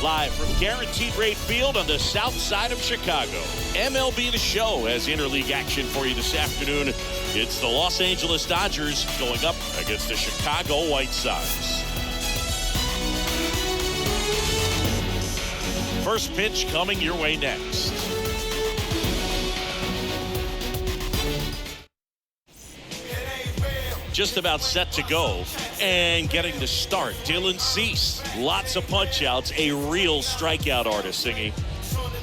Live from Guaranteed Rate Field on the south side of Chicago, MLB The Show has interleague action for you this afternoon. It's the Los Angeles Dodgers going up against the Chicago White Sox. First pitch coming your way next. Just about set to go and getting the start. Dylan Cease, lots of punch outs, a real strikeout artist, Singy.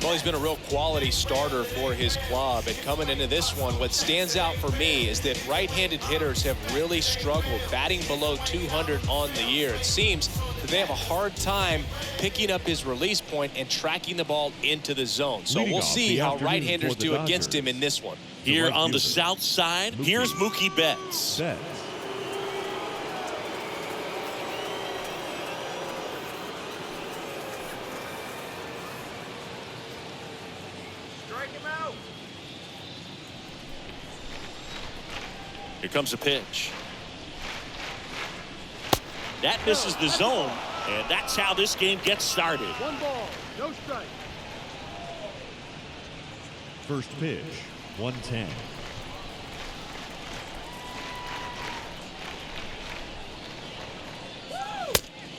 Well, he's been a real quality starter for his club, and coming into this one, what stands out for me is that right-handed hitters have really struggled batting below 200 on the year. It seems that they have a hard time picking up his release point and tracking the ball into the zone. So we'll see how right-handers do against him in this one. Here on the south side, here's Mookie Betts. Here comes a pitch. That misses the zone, and that's how this game gets started. 1 ball, no strike. First pitch, 110.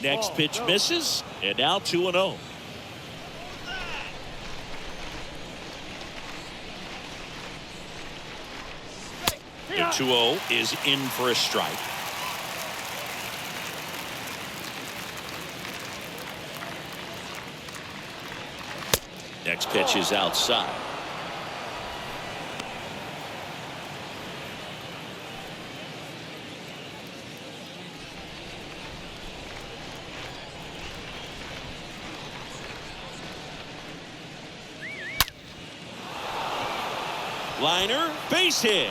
Next pitch misses, and now 2-0. And 2-0 is in for a strike. Next pitch is outside. Liner, base hit.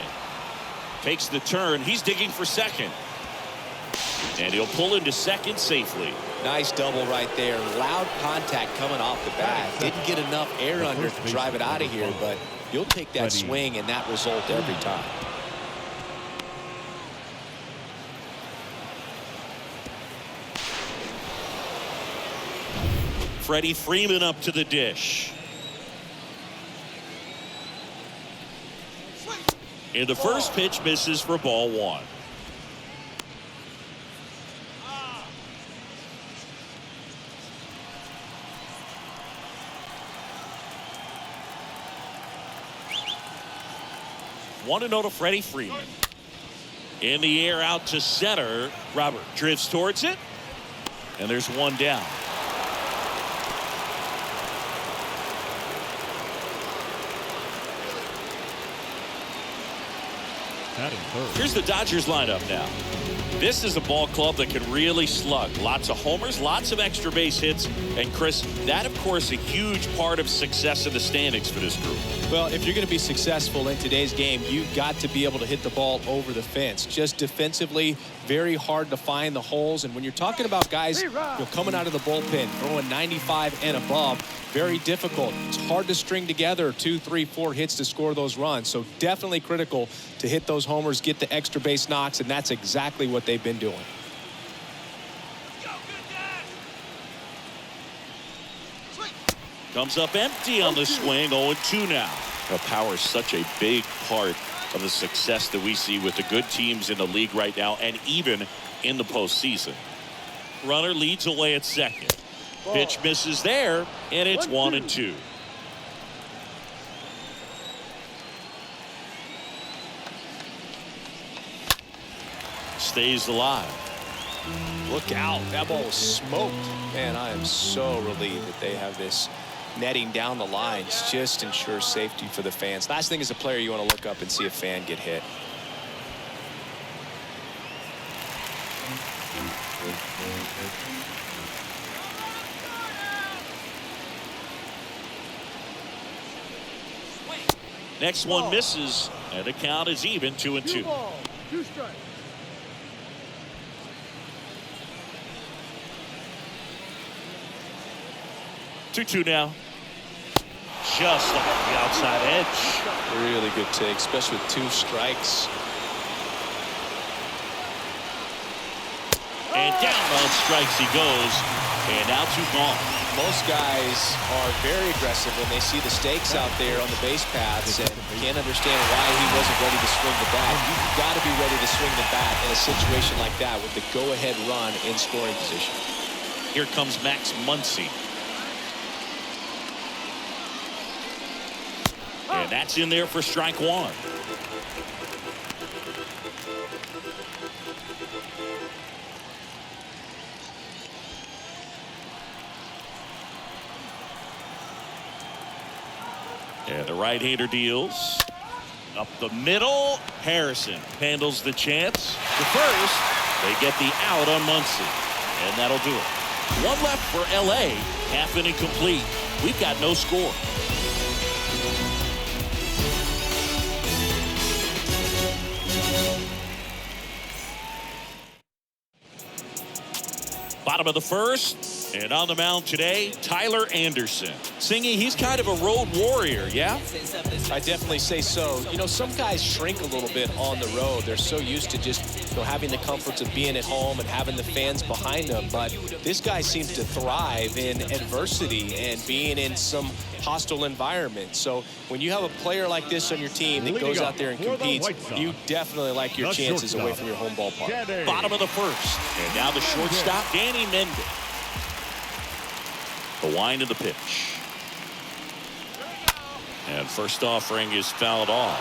Takes the turn. He's digging for second. And he'll pull into second safely. Nice double right there. Loud contact coming off the bat. Didn't get enough air under to drive it out of here, but you'll take that swing and that result every time. Freddie Freeman up to the dish. And the first pitch misses for ball 1. One to know to Freddie Freeman. In the air out to center. Robert drifts towards it. And there's one down. Here's the Dodgers lineup now. This is a ball club that can really slug. Lots of homers, lots of extra base hits. And Chris, that of course a huge part of success in the standings for this group. Well, if you're going to be successful in today's game, you've got to be able to hit the ball over the fence. Just defensively, very hard to find the holes. And when you're talking about guys coming out of the bullpen, throwing 95 and above, very difficult. It's hard to string together 2, 3, 4 hits to score those runs. So definitely critical to hit those homers, get the extra base knocks, and that's exactly what they've been doing. Comes up empty on the swing. 0-2 now. Power is such a big part of the success that we see with the good teams in the league right now, and even in the postseason. Runner leads away at second. Pitch misses there, and it's 1-2. Stays alive. Look out. That ball was smoked. Man, I am so relieved that they have this netting down the lines. Just ensures safety for the fans. Last thing as a player, you want to look up and see a fan get hit. Next one misses, and the count is even, 2-2. 2 strikes. 2-2 now. Just off the outside edge. Really good take, especially with 2 strikes. And And down on strikes he goes. And now 2 gone. Most guys are very aggressive when they see the stakes out there on the base paths and can't understand why he wasn't ready to swing the bat. You've got to be ready to swing the bat in a situation like that with the go-ahead run in scoring position. Here comes Max Muncy. And that's in there for strike 1. And the right-hander deals. Up the middle. Harrison handles the chance. The first. They get the out on Muncy. And that'll do it. 1 left for L.A. Half inning complete. We've got no score. Bottom of the first. And on the mound today, Tyler Anderson. Singy, he's kind of a road warrior, yeah? I definitely say so. You know, some guys shrink a little bit on the road. They're so used to just, having the comforts of being at home and having the fans behind them. But this guy seems to thrive in adversity and being in some hostile environment. So when you have a player like this on your team that goes out there and competes, you definitely like your chances away from your home ballpark. Bottom of the first. And now the shortstop, Danny Mendez. The wind of the pitch. And first offering is fouled off.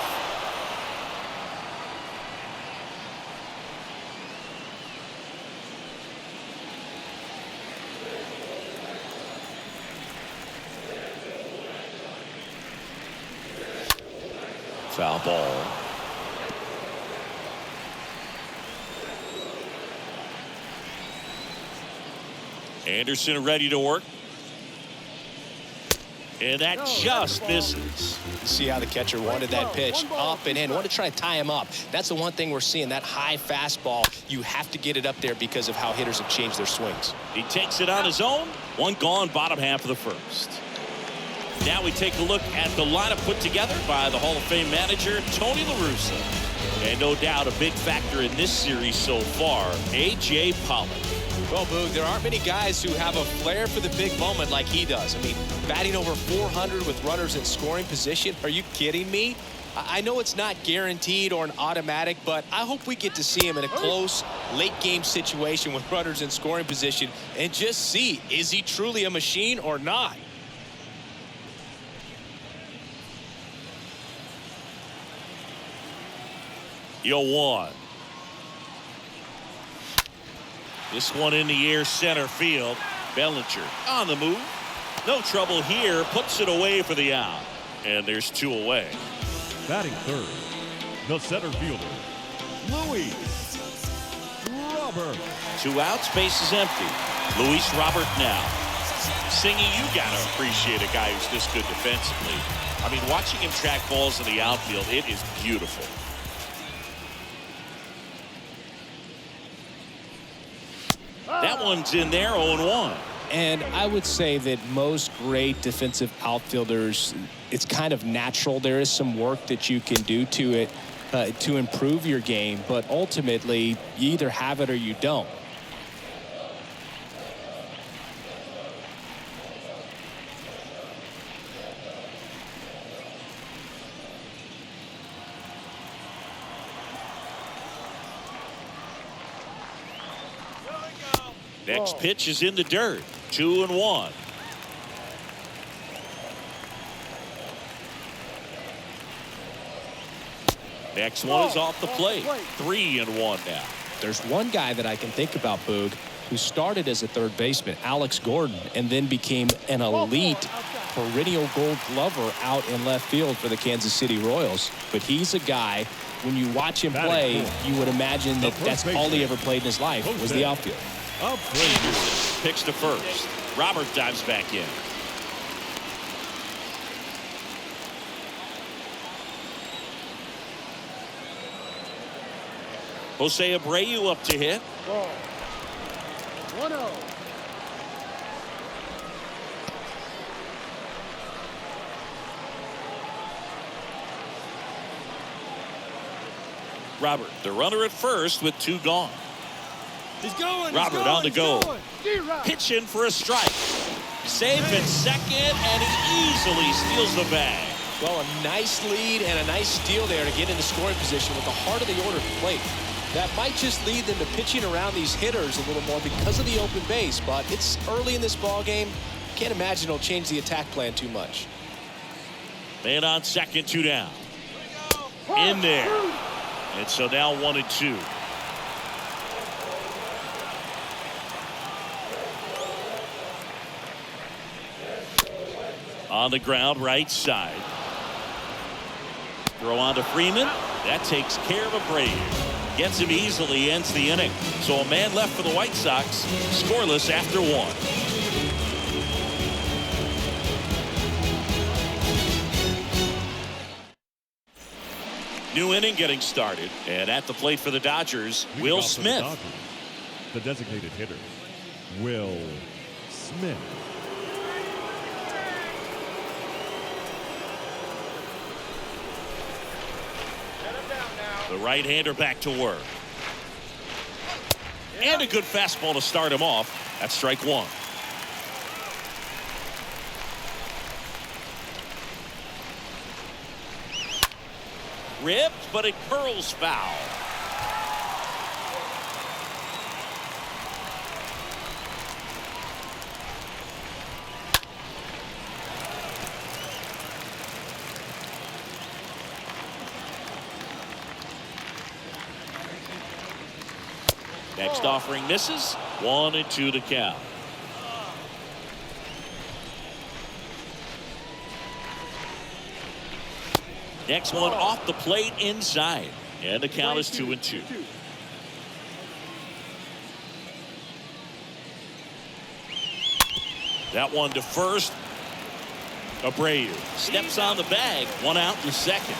Foul ball. Anderson ready to work. And that just misses. See how the catcher wanted that pitch up and in. Want to try to tie him up. That's the one thing we're seeing, that high fastball. You have to get it up there because of how hitters have changed their swings. He takes it on his own. 1 gone, bottom half of the first. Now we take a look at the lineup put together by the Hall of Fame manager, Tony La Russa. And no doubt a big factor in this series so far, A.J. Pollock. Well, Boog, there aren't many guys who have a flair for the big moment like he does. I mean, batting over 400 with runners in scoring position. Are you kidding me? I know it's not guaranteed or an automatic, but I hope we get to see him in a close, late-game situation with runners in scoring position and just see, is he truly a machine or not? Yo, 1. This one in the air, center field. Bellinger on the move. No trouble here. Puts it away for the out. And there's 2 away. Batting third, the center fielder, Luis Robert. 2 outs, base is empty. Luis Robert now. Singy, you got to appreciate a guy who's this good defensively. I mean, watching him track balls in the outfield, it is beautiful. That one's in there, 0-1. And I would say that most great defensive outfielders, it's kind of natural. There is some work that you can do to it to improve your game, but ultimately you either have it or you don't. Next pitch is in the dirt. 2-1. Next one is off the plate. 3-1 now. There's one guy that I can think about, Boog, who started as a third baseman, Alex Gordon, and then became an elite perennial gold glover out in left field for the Kansas City Royals. But he's a guy, when you watch him play, you would imagine that that's all he ever played in his life was the outfield. Picks to first. Robert dives back in. Jose Abreu up to hit. 1-0. Robert, the runner at first with 2 gone. He's going. Robert on the go. D-Rock. Pitch in for a strike. Safe at second, and he easily steals the bag. Well, a nice lead and a nice steal there to get into scoring position with the heart of the order to plate. That might just lead them to pitching around these hitters a little more because of the open base, but it's early in this ball game. Can't imagine it'll change the attack plan too much. Man on second, 2 down. In there. And so now 1-2. On the ground, right side. Throw on to Freeman. That takes care of Abreu. Gets him easily, ends the inning. So a man left for the White Sox, scoreless after 1. New inning getting started, and at the plate for the Dodgers, Will Smith. The designated hitter, Will Smith. The right-hander back to work. And a good fastball to start him off. That's strike 1. Ripped, but it curls foul. Next offering misses. 1-2 to count. Next one off the plate inside. And the count is 2-2. That one to first. Abreu steps on the bag. 1 out in the second.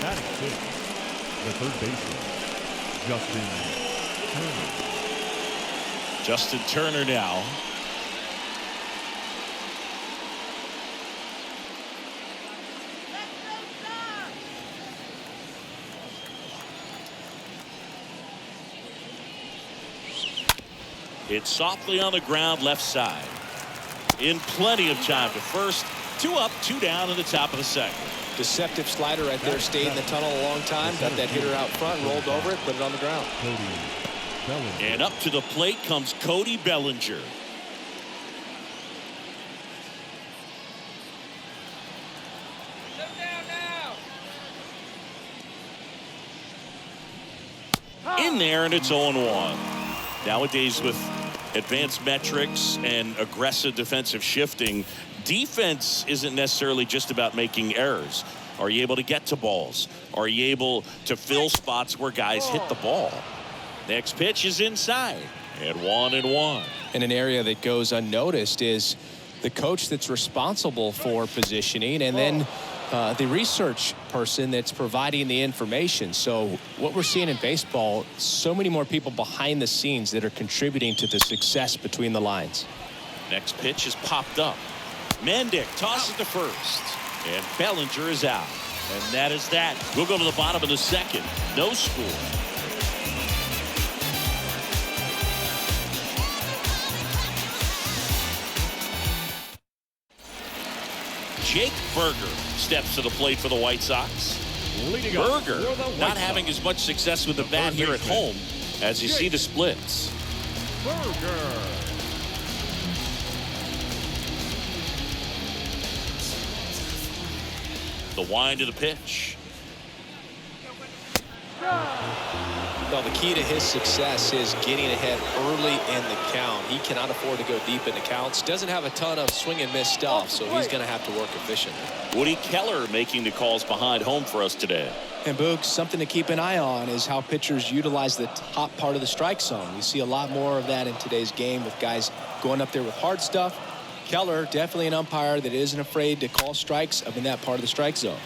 Batting fifth, the third baseman, Justin Turner now. Hit softly on the ground left side. In plenty of time to first. 2 up, 2 down in the top of the second. Deceptive slider right there. Stayed in the tunnel a long time. Got that hitter out front, rolled over it, put it on the ground. And up to the plate comes Cody Bellinger. In there, and it's 0-1. Nowadays, with advanced metrics and aggressive defensive shifting, defense isn't necessarily just about making errors. Are you able to get to balls? Are you able to fill spots where guys hit the ball? Next pitch is inside, and 1-1. And an area that goes unnoticed is the coach that's responsible for positioning, and then the research person that's providing the information. So what we're seeing in baseball, so many more people behind the scenes that are contributing to the success between the lines. Next pitch is popped up. Mendick tosses to first, and Bellinger is out. And that is that. We'll go to the bottom of the second. No score. Jake Burger steps to the plate for the White Sox. Burger not having as much success with the bat here at home as you see the splits. Burger. The wind of the pitch. Well, the key to his success is getting ahead early in the count. He cannot afford to go deep in the counts. Doesn't have a ton of swing and miss stuff, so he's going to have to work efficiently. Woody Keller making the calls behind home for us today. And Boog, something to keep an eye on is how pitchers utilize the top part of the strike zone. We see a lot more of that in today's game with guys going up there with hard stuff. Keller, definitely an umpire that isn't afraid to call strikes up in that part of the strike zone.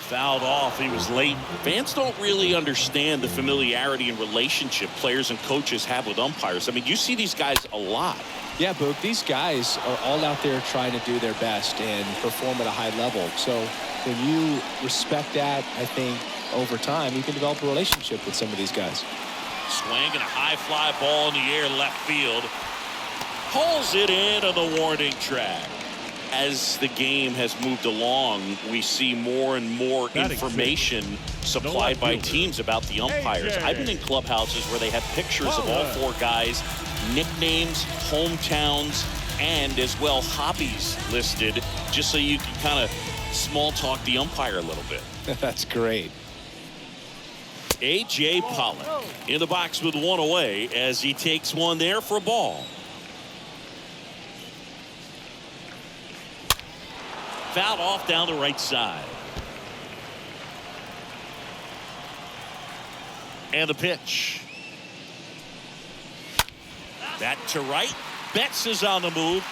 Fouled off. He was late. Fans don't really understand the familiarity and relationship players and coaches have with umpires. I mean, you see these guys a lot. Yeah, Boog, these guys are all out there trying to do their best and perform at a high level. So when you respect that, I think over time you can develop a relationship with some of these guys. Swing and a high fly ball in the air left field. Pulls it in on the warning track. As the game has moved along, we see more and more information supplied by teams about the umpires. I've been in clubhouses where they have pictures of all four guys, nicknames, hometowns, and as well hobbies listed, just so you can kind of small talk the umpire a little bit. That's great. A.J. Pollock in the box with one away as he takes one there for a ball. Fouled off down the right side. And the pitch. That to right. Betts is on the move.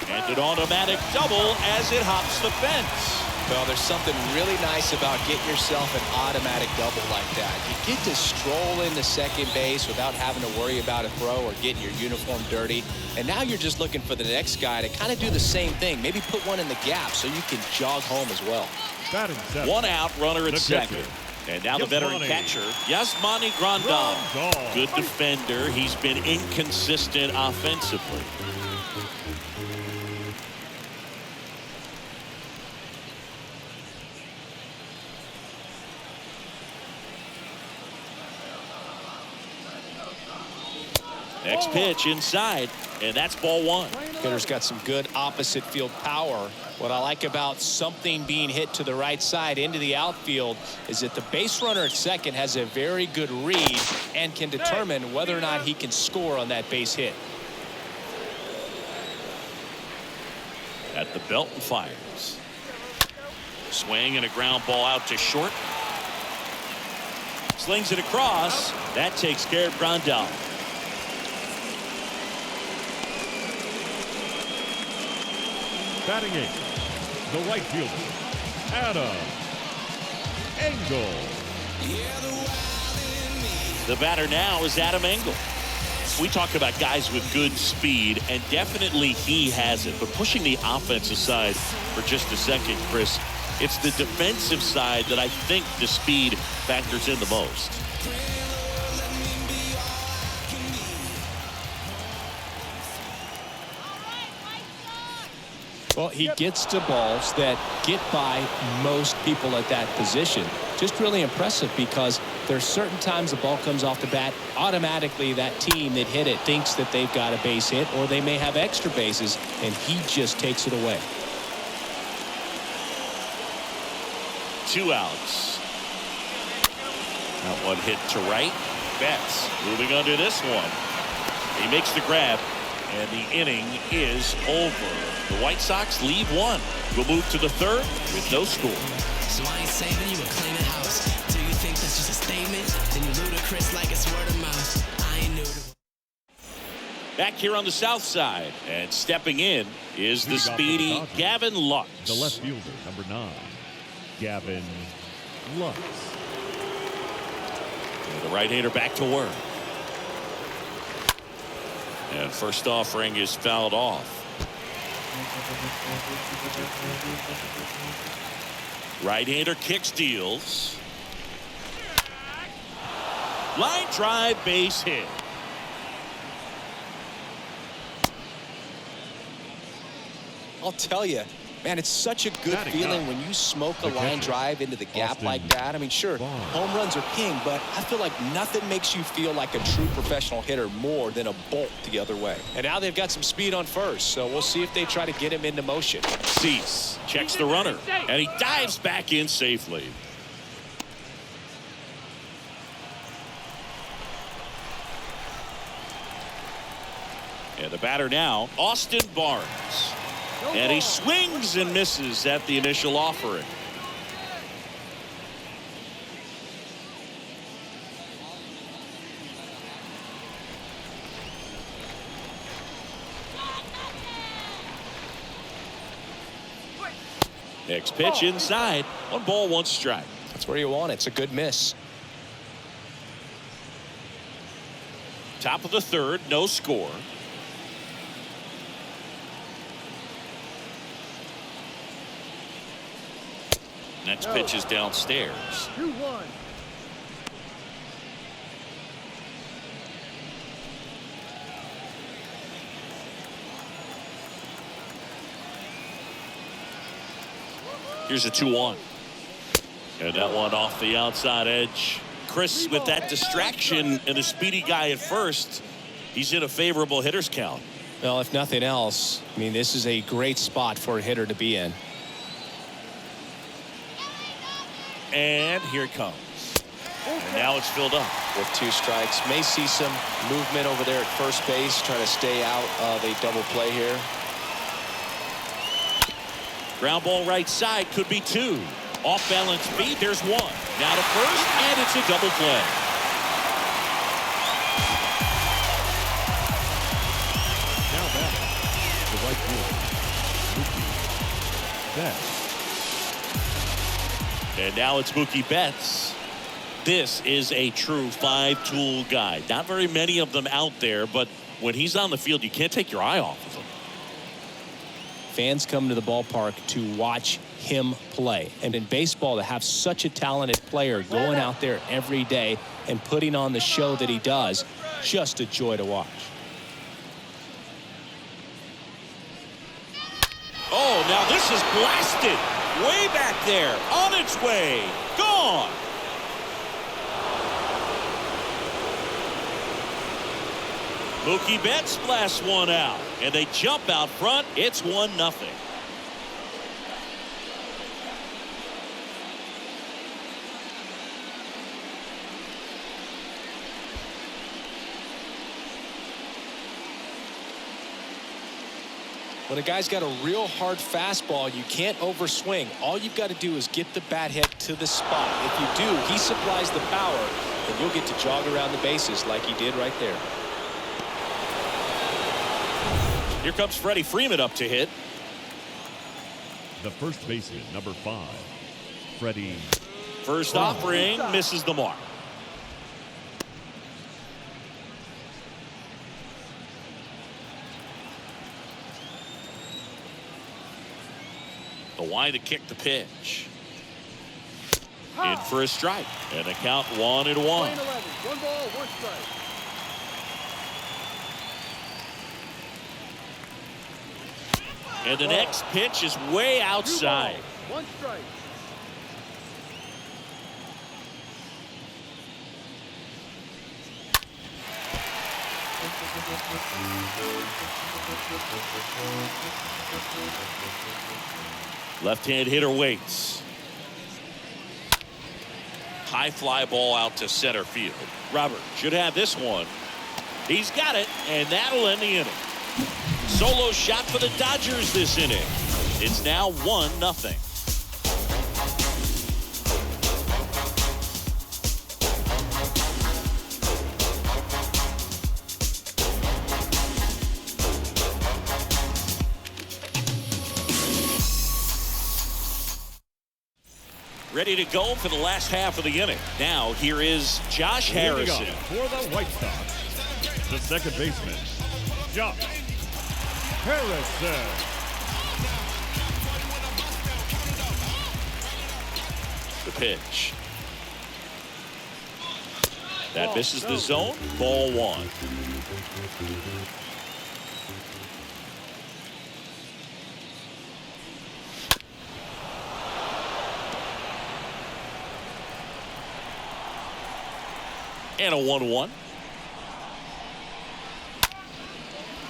And an automatic double as it hops the fence. Well, there's something really nice about getting yourself an automatic double like that. You get to stroll into second base without having to worry about a throw or getting your uniform dirty. And now you're just looking for the next guy to kind of do the same thing. Maybe put one in the gap so you can jog home as well. One out, runner at second. And now the veteran catcher, Yasmani Grandal. Good defender. He's been inconsistent offensively. Next pitch inside, and that's ball one. Hitter's got some good opposite field power. What I like about something being hit to the right side into the outfield is that the base runner at second has a very good read and can determine whether or not he can score on that base hit. At the belt and fires. Swing and a ground ball out to short. Slings it across. That takes care of Grandal. Batting eighth, the right fielder, Adam Engel. The batter now is Adam Engel. We talk about guys with good speed, and definitely he has it. But pushing the offensive side for just a second, Chris, it's the defensive side that I think the speed factors in the most. Well, he gets to balls that get by most people at that position. Just really impressive because there's certain times the ball comes off the bat, automatically that team that hit it thinks that they've got a base hit or they may have extra bases, and he just takes it away. 2 outs. That one hit to right. Betts moving under this one. He makes the grab, and the inning is over. The White Sox lead one. We'll move to the third with no score. So I ain't saving you a claiming house. Do you think that's just a statement? Then you ludicrous like it's word of mouth. I ain't new to. Back here on the south side, and stepping in is the speedy Gavin Lux. The left fielder, number 9, Gavin Lux. And the right-hander back to work. And first offering is fouled off. Right-hander kick steals. Line drive, base hit. I'll tell you, man, it's such a good feeling when you smoke a line drive into the gap like that. I mean, sure, home runs are king, but I feel like nothing makes you feel like a true professional hitter more than a bolt the other way. And now they've got some speed on first, so we'll see if they try to get him into motion. Cease checks the runner, and he dives back in safely. And the batter now, Austin Barnes. And he swings and misses at the initial offering. Next pitch inside. 1 ball, 1 strike. That's where you want it. It's a good miss. Top of the third, no score. Next pitch is downstairs. 2-1. Here's a 2-1. And that one off the outside edge. Chris, with that distraction and a speedy guy at first, he's in a favorable hitter's count. Well, if nothing else, I mean, this is a great spot for a hitter to be in. And here it comes. And now it's filled up. With 2 strikes. May see some movement over there at first base, trying to stay out of a double play here. Ground ball right side, could be 2. Off balance feet, there's 1. Now to first, and it's a double play. Now back to right field. Betts. And now it's Mookie Betts. This is a true 5-tool guy. Not very many of them out there, but when he's on the field, you can't take your eye off of him. Fans come to the ballpark to watch him play. And in baseball, to have such a talented player going out there every day and putting on the show that he does, just a joy to watch. Oh, now this is blasted. Way back there. On its way. Gone. Mookie Betts blasts one out. And they jump out front. It's 1-0. When a guy's got a real hard fastball, you can't overswing. All you've got to do is get the bat head to the spot. If you do, he supplies the power, and you'll get to jog around the bases like he did right there. Here comes Freddie Freeman up to hit. The first baseman, number 5, Freddie. First offering, misses the mark. The wide to kick the pitch. In for a strike. And the count 1-1. 1 ball, 1 strike. And the next pitch is way outside. 1 strike. Left-hand hitter waits. High fly ball out to center field. Robert should have this one. He's got it, and that'll end the inning. Solo shot for the Dodgers this inning. It's now 1-0. Ready to go for the last half of the inning. Now here is Josh Harrison. For the White Sox, the second baseman, Josh Harrison. The pitch. That misses the zone. Ball 1. And a 1-1.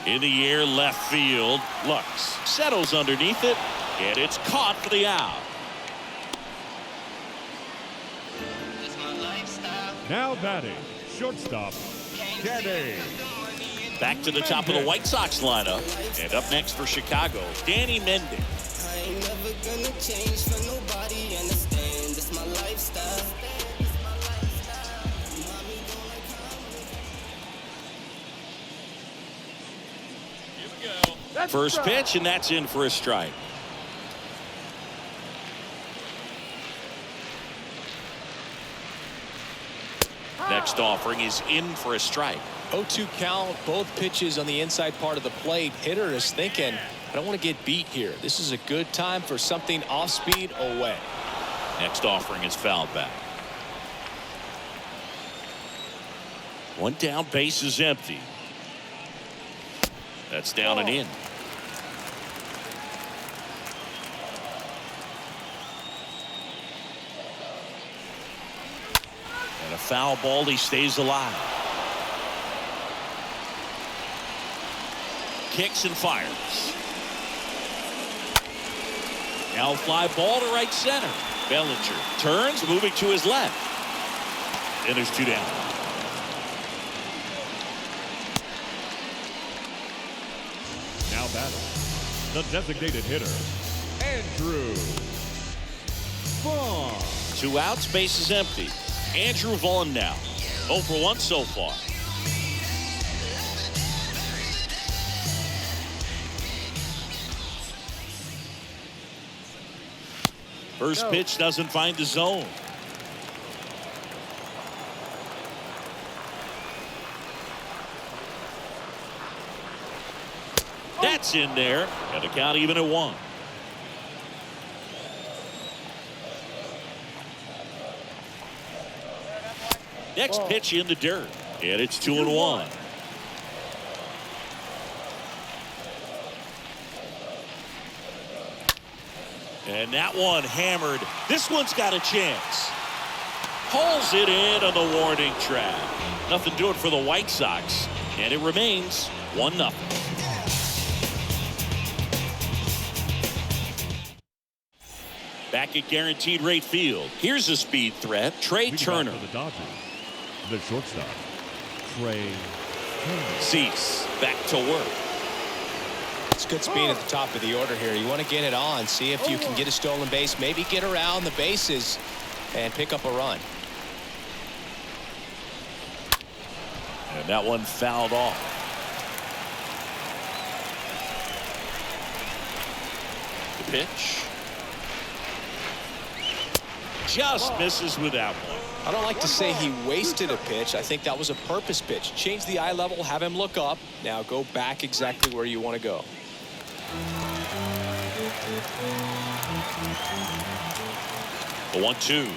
In the air, left field. Lux settles underneath it, and it's caught for the out. Now batting, shortstop, Kenny. Back to the top of the White Sox lineup. And up next for Chicago, Danny Mendick. I ain't never gonna change for nobody. Understand this my lifestyle. First pitch, and that's in for a strike. Next offering is in for a strike. 0-2 count, both pitches on the inside part of the plate. Hitter is thinking, I don't want to get beat here. This is a good time for something off speed away. Next offering is fouled back. One down, base is empty. That's down and in. foul ball. He stays alive. Kicks and fires. Now fly ball to right center. Bellinger turns, moving to his left. And there's 2 down. Now batting, the designated hitter, Andrew Vaughn. 2 outs, base is empty. Andrew Vaughn now. 0 for 1 so far. First pitch doesn't find the zone. That's in there. And the count even at 1. Next pitch in the dirt. And it's 2-1. And that one hammered. This one's got a chance. Pulls it in on the warning track. Nothing doing for the White Sox. And it remains 1-0. Back at Guaranteed Rate Field. Here's a speed threat. Trey Turner. For the Dodgers, the shortstop, Trey Turner. Cease back to work. It's good speed at the top of the order here. You want to get it on, see if you can get a stolen base, maybe get around the bases and pick up a run. And that one fouled off. The pitch. Just misses with that one. I don't like to say he wasted a pitch. I think that was a purpose pitch. Change the eye level, have him look up. Now go back exactly where you want to go. The 1-2.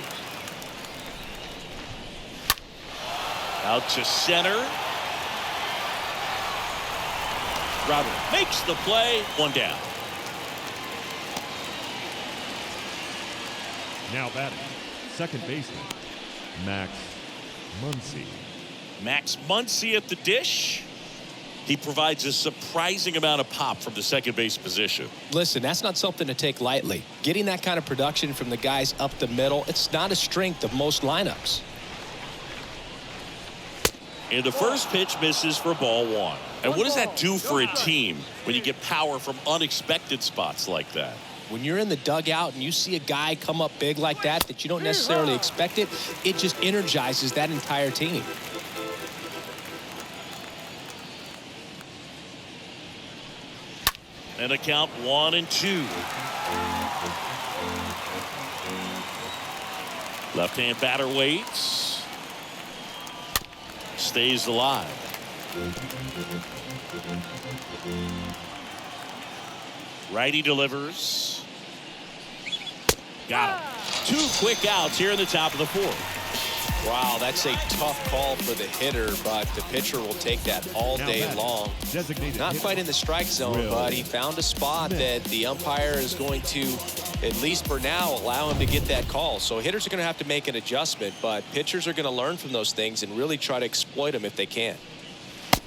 Out to center. Robert makes the play. 1 down. Now batting, second baseman, Max Muncy. Max Muncy at the dish. He provides a surprising amount of pop from the second base position. Listen, that's not something to take lightly. Getting that kind of production from the guys up the middle, it's not a strength of most lineups. And the first pitch misses for ball 1. And what does that do for a team when you get power from unexpected spots like that? When you're in the dugout and you see a guy come up big like that you don't necessarily expect it, it just energizes that entire team. And a count 1-2. Left-hand batter waits. Stays alive. Righty delivers. Got him. 2 quick outs here in the top of the 4th. Wow, that's a tough call for the hitter, but the pitcher will take that all day long. Not quite in the strike zone, but he found a spot that the umpire is going to, at least for now, allow him to get that call. So hitters are going to have to make an adjustment, but pitchers are going to learn from those things and really try to exploit them if they can.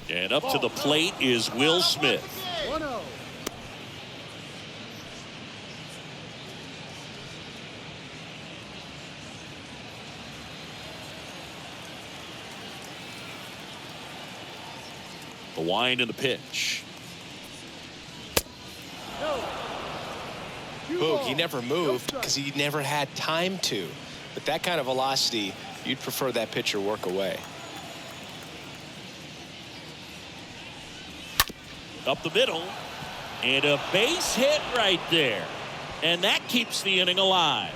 And up to the plate is Will Smith. 1-0. The wind and the pitch. Boog, he never moved because he never had time to. But that kind of velocity, you'd prefer that pitcher work away. Up the middle. And a base hit right there. And that keeps the inning alive.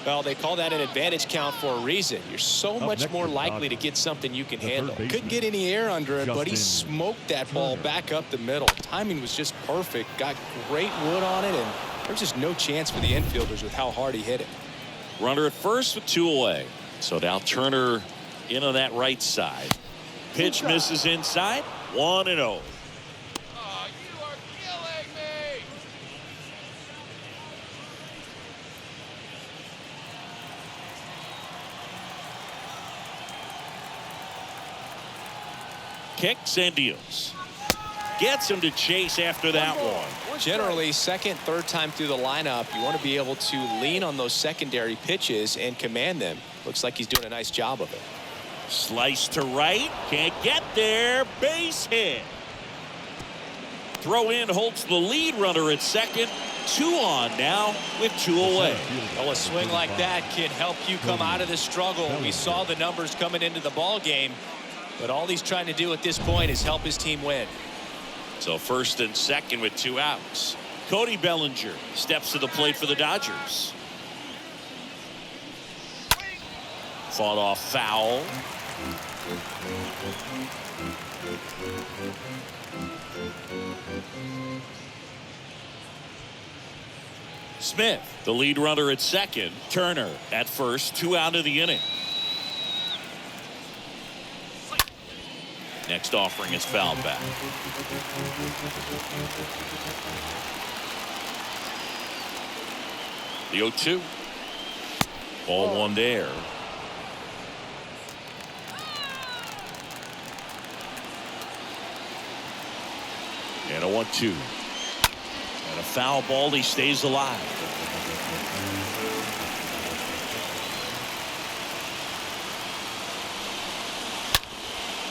Well, they call that an advantage count for a reason. You're so much more likely to get something you can handle. Couldn't get any air under it, but he smoked that ball back up the middle. Timing was just perfect. Got great wood on it, and there was just no chance for the infielders with how hard he hit it. Runner at first with 2 away. So now Turner in on that right side. Pitch misses inside. 1-0. Kicks and deals. Gets him to chase after that one. Generally, second, third time through the lineup, you want to be able to lean on those secondary pitches and command them. Looks like he's doing a nice job of it. Slice to right. Can't get there. Base hit. Throw in holds the lead runner at second. 2 on now with 2 away. Well, a swing like that can help you come out of the struggle. We saw the numbers coming into the ball game, but all he's trying to do at this point is help his team win. So first and second with 2 outs. Cody Bellinger steps to the plate for the Dodgers. Fought off foul. Smith, the lead runner at second. Turner at first. 2 out of the inning. Next offering is fouled back. The 0-2. Ball 1 there. And a 1-2. And a foul ball. He stays alive.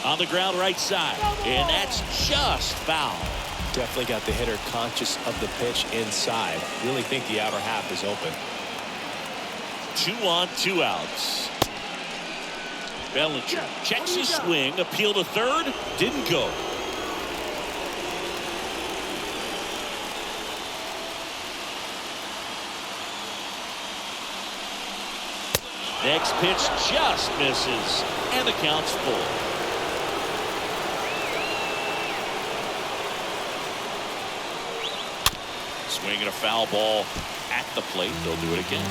On the ground right side. And that's just foul. Definitely got the hitter conscious of the pitch inside. Really think the outer half is open. 2 on, 2 outs. Bellinger checks his swing. Appeal to third. Didn't go. Next pitch just misses. And the count's full. Swinging a foul ball at the plate. They'll do it again.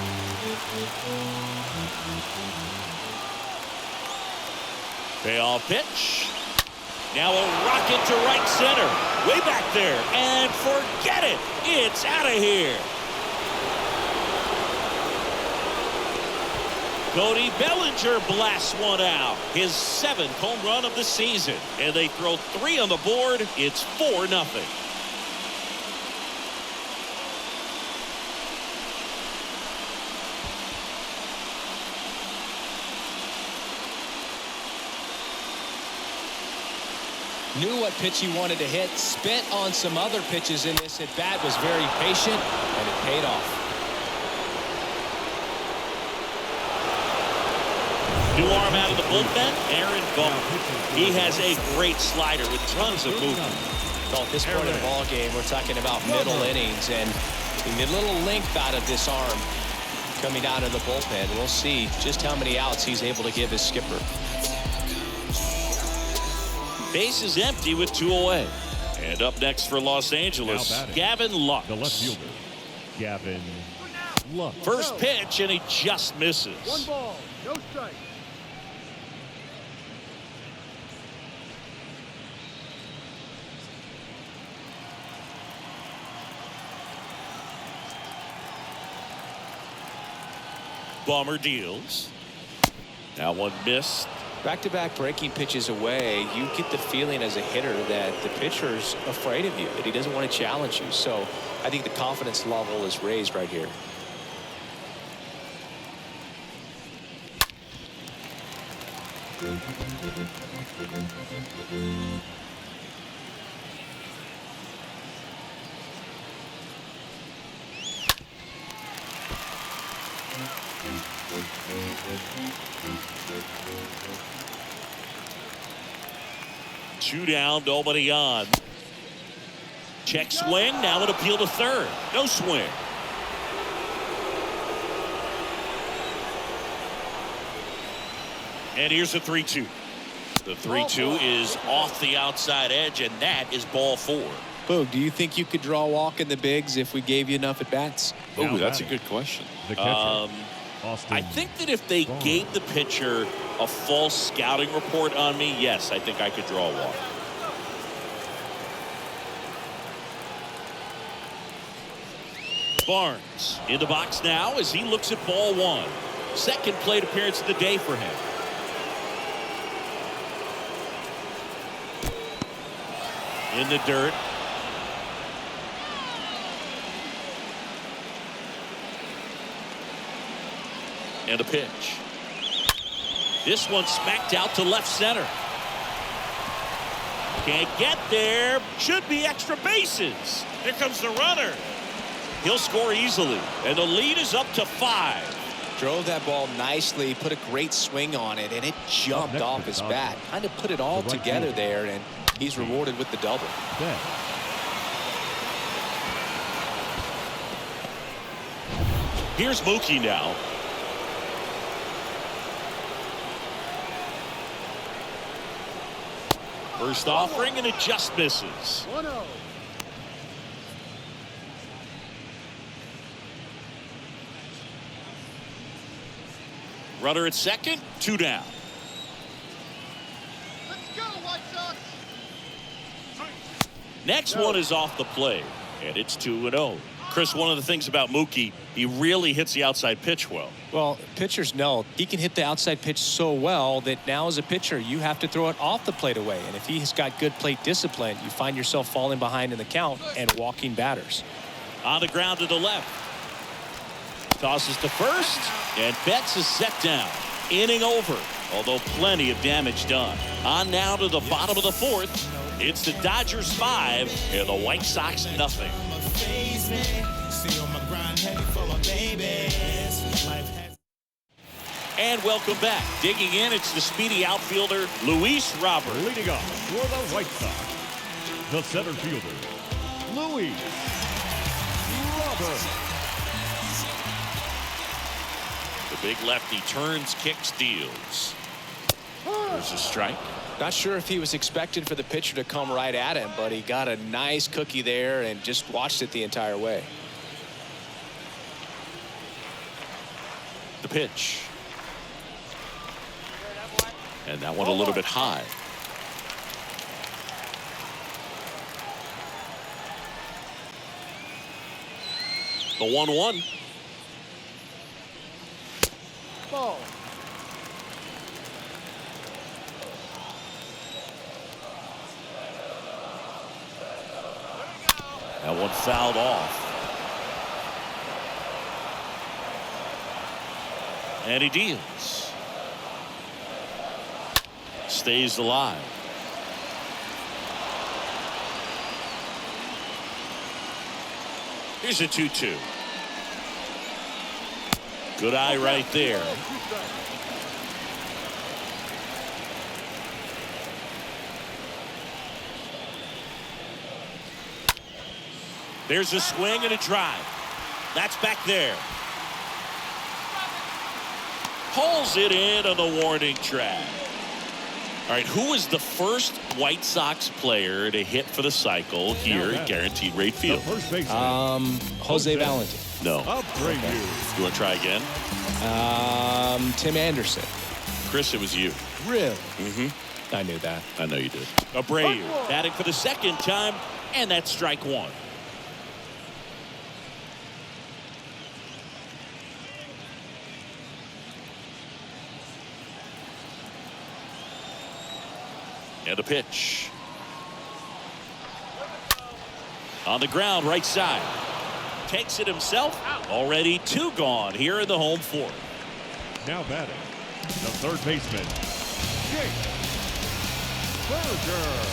Payoff pitch. Now a rocket to right center. Way back there. And forget it. It's out of here. Cody Bellinger blasts one out. His 7th home run of the season. And they throw 3 on the board. It's 4-0. Knew what pitch he wanted to hit. Spent on some other pitches in this at bat. Was very patient, and it paid off. New arm out of the bullpen, Aaron Ball. He has a great slider with tons of movement. Well, at this point in the ball game, we're talking about middle innings, and we need a little length out of this arm coming out of the bullpen. We'll see just how many outs he's able to give his skipper. Base is empty with 2 away. And up next for Los Angeles, Gavin Lux. The left fielder, Gavin Lux. First pitch, and he just misses. 1 ball, no strike. Bomber deals. Now one missed. Back-to-back breaking pitches away, you get the feeling as a hitter that the pitcher's afraid of you, that he doesn't want to challenge you. So I think the confidence level is raised right here. Two down, nobody on. Check swing, now an appeal to third. No swing. And here's the 3-2. The 3-2 is off the outside edge, and that is ball 4. Boog, do you think you could draw a walk in the bigs if we gave you enough at bats? Oh, that's a good question. The catcher, I think that if they gave the pitcher a false scouting report on me, yes, I think I could draw a walk. Barnes in the box now as he looks at ball 1. Second plate appearance of the day for him. In the dirt. And a pitch. This one smacked out to left center. Can't get there. Should be extra bases. Here comes the runner. He'll score easily. And the lead is up to 5. Drove that ball nicely, put a great swing on it, and it jumped off his bat. Kind of put it all together there, and he's rewarded with the double. Here's Mookie now. First offering, and it just misses. 1-0. Runner at second, 2 down. Let's go, White Sox. Next one is off the plate, and it's 2-0. Chris, one of the things about Mookie, he really hits the outside pitch well. Well, pitchers know he can hit the outside pitch so well that now as a pitcher, you have to throw it off the plate away. And if he's got good plate discipline, you find yourself falling behind in the count and walking batters. On the ground to the left. Tosses to first, and Betts is set down. Inning over, although plenty of damage done. On now to the bottom of the 4th. It's the Dodgers 5 and the White Sox nothing. And welcome back. Digging in, it's the speedy outfielder, Luis Robert. Leading off for the White Sox, the center fielder, Luis Robert. The big lefty turns, kicks, deals. There's a strike. Not sure if he was expecting for the pitcher to come right at him, but he got a nice cookie there and just watched it the entire way. The pitch. And that one a little bit high. The 1-1. Ball. That one fouled off. And he deals. Stays alive. Here's a 2-2. Good eye right there. There's a swing and a drive. That's back there. Pulls it in on the warning track. All right, who was the first White Sox player to hit for the cycle here at Guaranteed Rate Field? Jose Valentin. No. Okay. You want to try again? Tim Anderson. Chris, it was you. Really? Mm-hmm. I knew that. I know you did. Abreu batting for the second time, and that's strike one. And a pitch. On the ground, right side. Takes it himself. Already 2 gone here in the home 4th. Now batting, the third baseman, Jake Berger.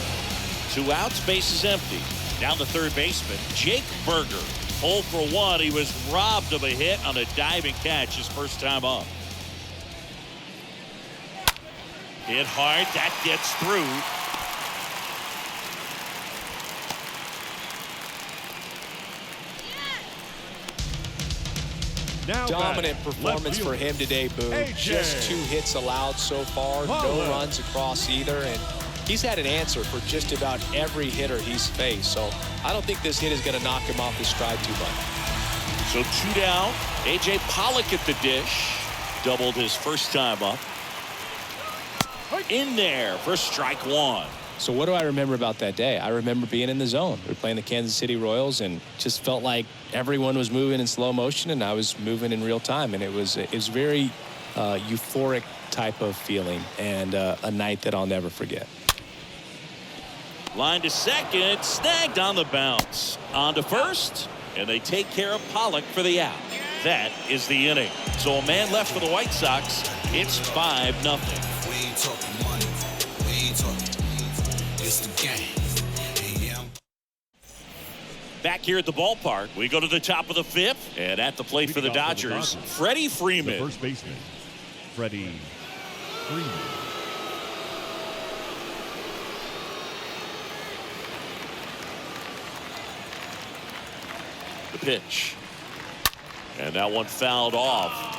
2 outs, base is empty. Down the third baseman, Jake Berger. 0 for 1. He was robbed of a hit on a diving catch his first time up. Hit hard. That gets through. Now Dominant batting, performance left for fielder, him today, Boo. AJ. Just 2 hits allowed so far. No runs across either. And he's had an answer for just about every hitter he's faced. So I don't think this hit is going to knock him off his stride too much. So 2 down. A.J. Pollock at the dish. Doubled his first time up. In there for strike 1. So what do I remember about that day? I remember being in the zone. We were playing the Kansas City Royals and just felt like everyone was moving in slow motion and I was moving in real time. And it was very euphoric type of feeling and a night that I'll never forget. Line to second, snagged on the bounce. On to first, and they take care of Pollock for the out. That is the inning. So a man left for the White Sox. It's 5-0. We ain't talking money. We ain't talking. It's the game. Yeah. Back here at the ballpark, we go to the top of the 5th, and at the plate for the Dodgers, Freddie Freeman. The first baseman, Freddie Freeman. The pitch. And that one fouled off.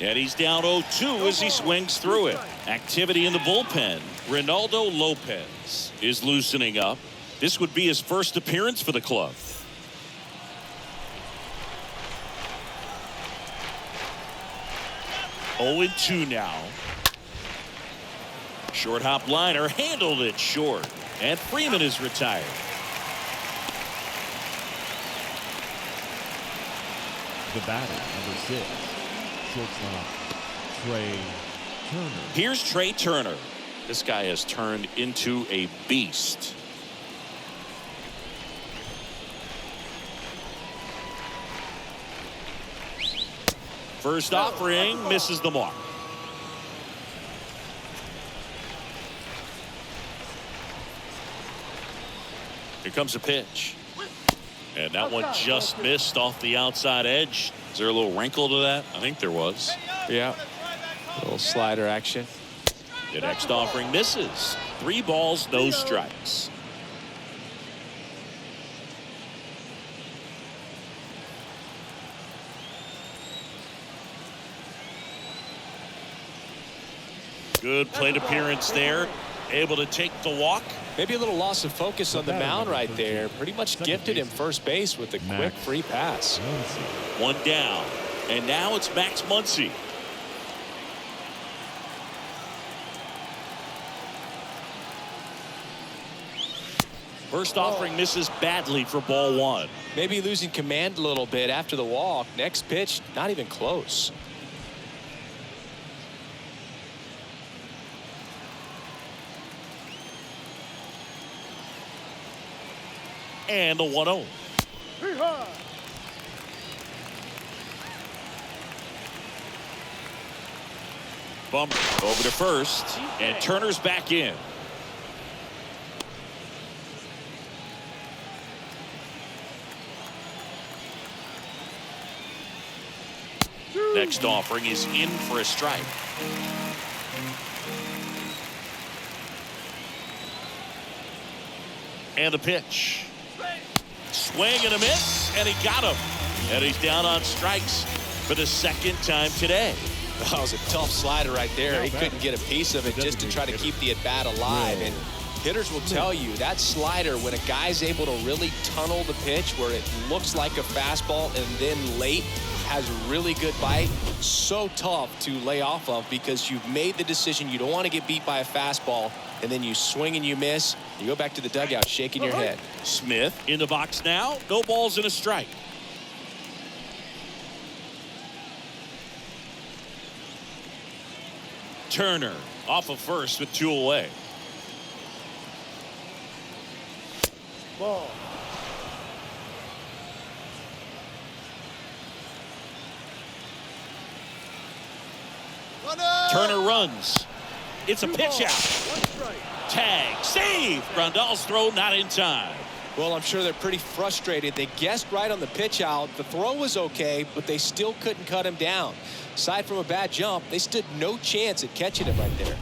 And he's down 0-2 as he swings through it. Activity in the bullpen. Ronaldo Lopez is loosening up. This would be his first appearance for the club. Oh, 2 now. Short hop liner handled it short. And Freeman is retired. The batter, number 6, shortstop, Trey Turner. Here's Trey Turner. This guy has turned into a beast. First offering misses the mark. Here comes a pitch. And that one just missed off the outside edge. Is there a little wrinkle to that? I think there was. Yeah. A little slider action. The next offering misses. 3 balls, no strikes. Good plate appearance there. Able to take the walk. Maybe a little loss of focus on the mound right there. Pretty much gifted him first base with a quick free pass. 1 down. And now it's Max Muncy. First offering misses badly for ball 1. Maybe losing command a little bit after the walk. Next pitch, not even close. And the 1-0. Bummer over to first, and Turner's back in. Next offering is in for a strike. And the pitch. Swing and a miss, and he got him. And he's down on strikes for the 2nd time today. That was a tough slider right there. He couldn't get a piece of it just to try to keep the at-bat alive. And hitters will tell you that slider, when a guy's able to really tunnel the pitch where it looks like a fastball and then late has a really good bite, so tough to lay off of because you've made the decision you don't want to get beat by a fastball, and then you swing and you miss. You go back to the dugout shaking your head. Smith in the box now. No balls and a strike. Turner off of first with 2 away. Ball. Turner runs. It's a pitch out. Tag. Save. Grandal's throw not in time. Well, I'm sure they're pretty frustrated. They guessed right on the pitch out. The throw was okay, but they still couldn't cut him down. Aside from a bad jump, they stood no chance at catching him right there.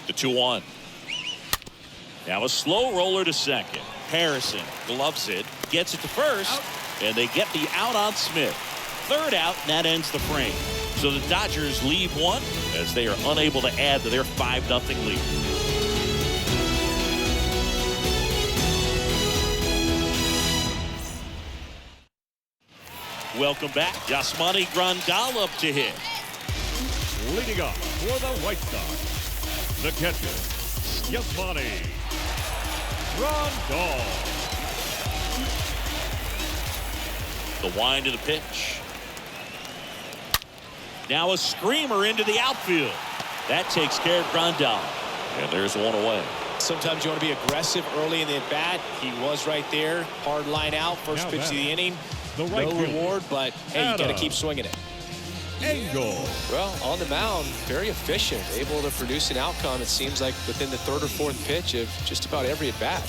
The 2-1. Now a slow roller to second. Harrison gloves it, gets it to first, and they get the out on Smith. 3rd out, and that ends the frame. So the Dodgers leave 1 as they are unable to add to their 5-0 lead. Welcome back. Yasmani Grandal up to hit. Leading off for the White Sox, the catcher, Yasmani Grandal. The wind of the pitch. Now a screamer into the outfield. That takes care of Grandal. And there's one away. Sometimes you want to be aggressive early in the at-bat. He was right there. Hard line out. First pitch of the inning. The right no reward, but hey, you got to keep swinging it. Angle. Well, on the mound, very efficient. Able to produce an outcome, it seems like, within the third or fourth pitch of just about every at-bat.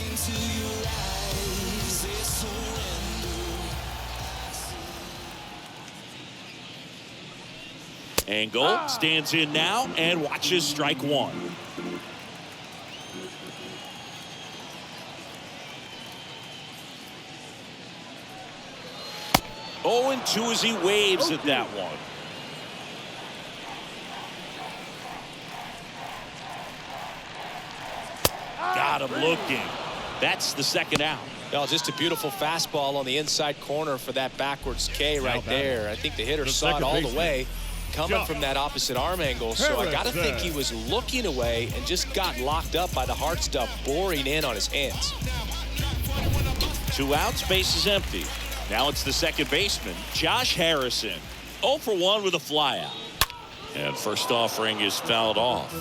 Angle stands in now and watches strike one. 0-2 as he waves at that one. Got him looking. That's the second out. Well, just a beautiful fastball on the inside corner for that backwards K right there. I think the hitter saw it all the way coming from that opposite arm angle. So I got to think he was looking away and just got locked up by the hard stuff boring in on his hands. 2 outs, base is empty. Now it's the second baseman, Josh Harrison. 0 for 1 with a flyout. And first offering is fouled off.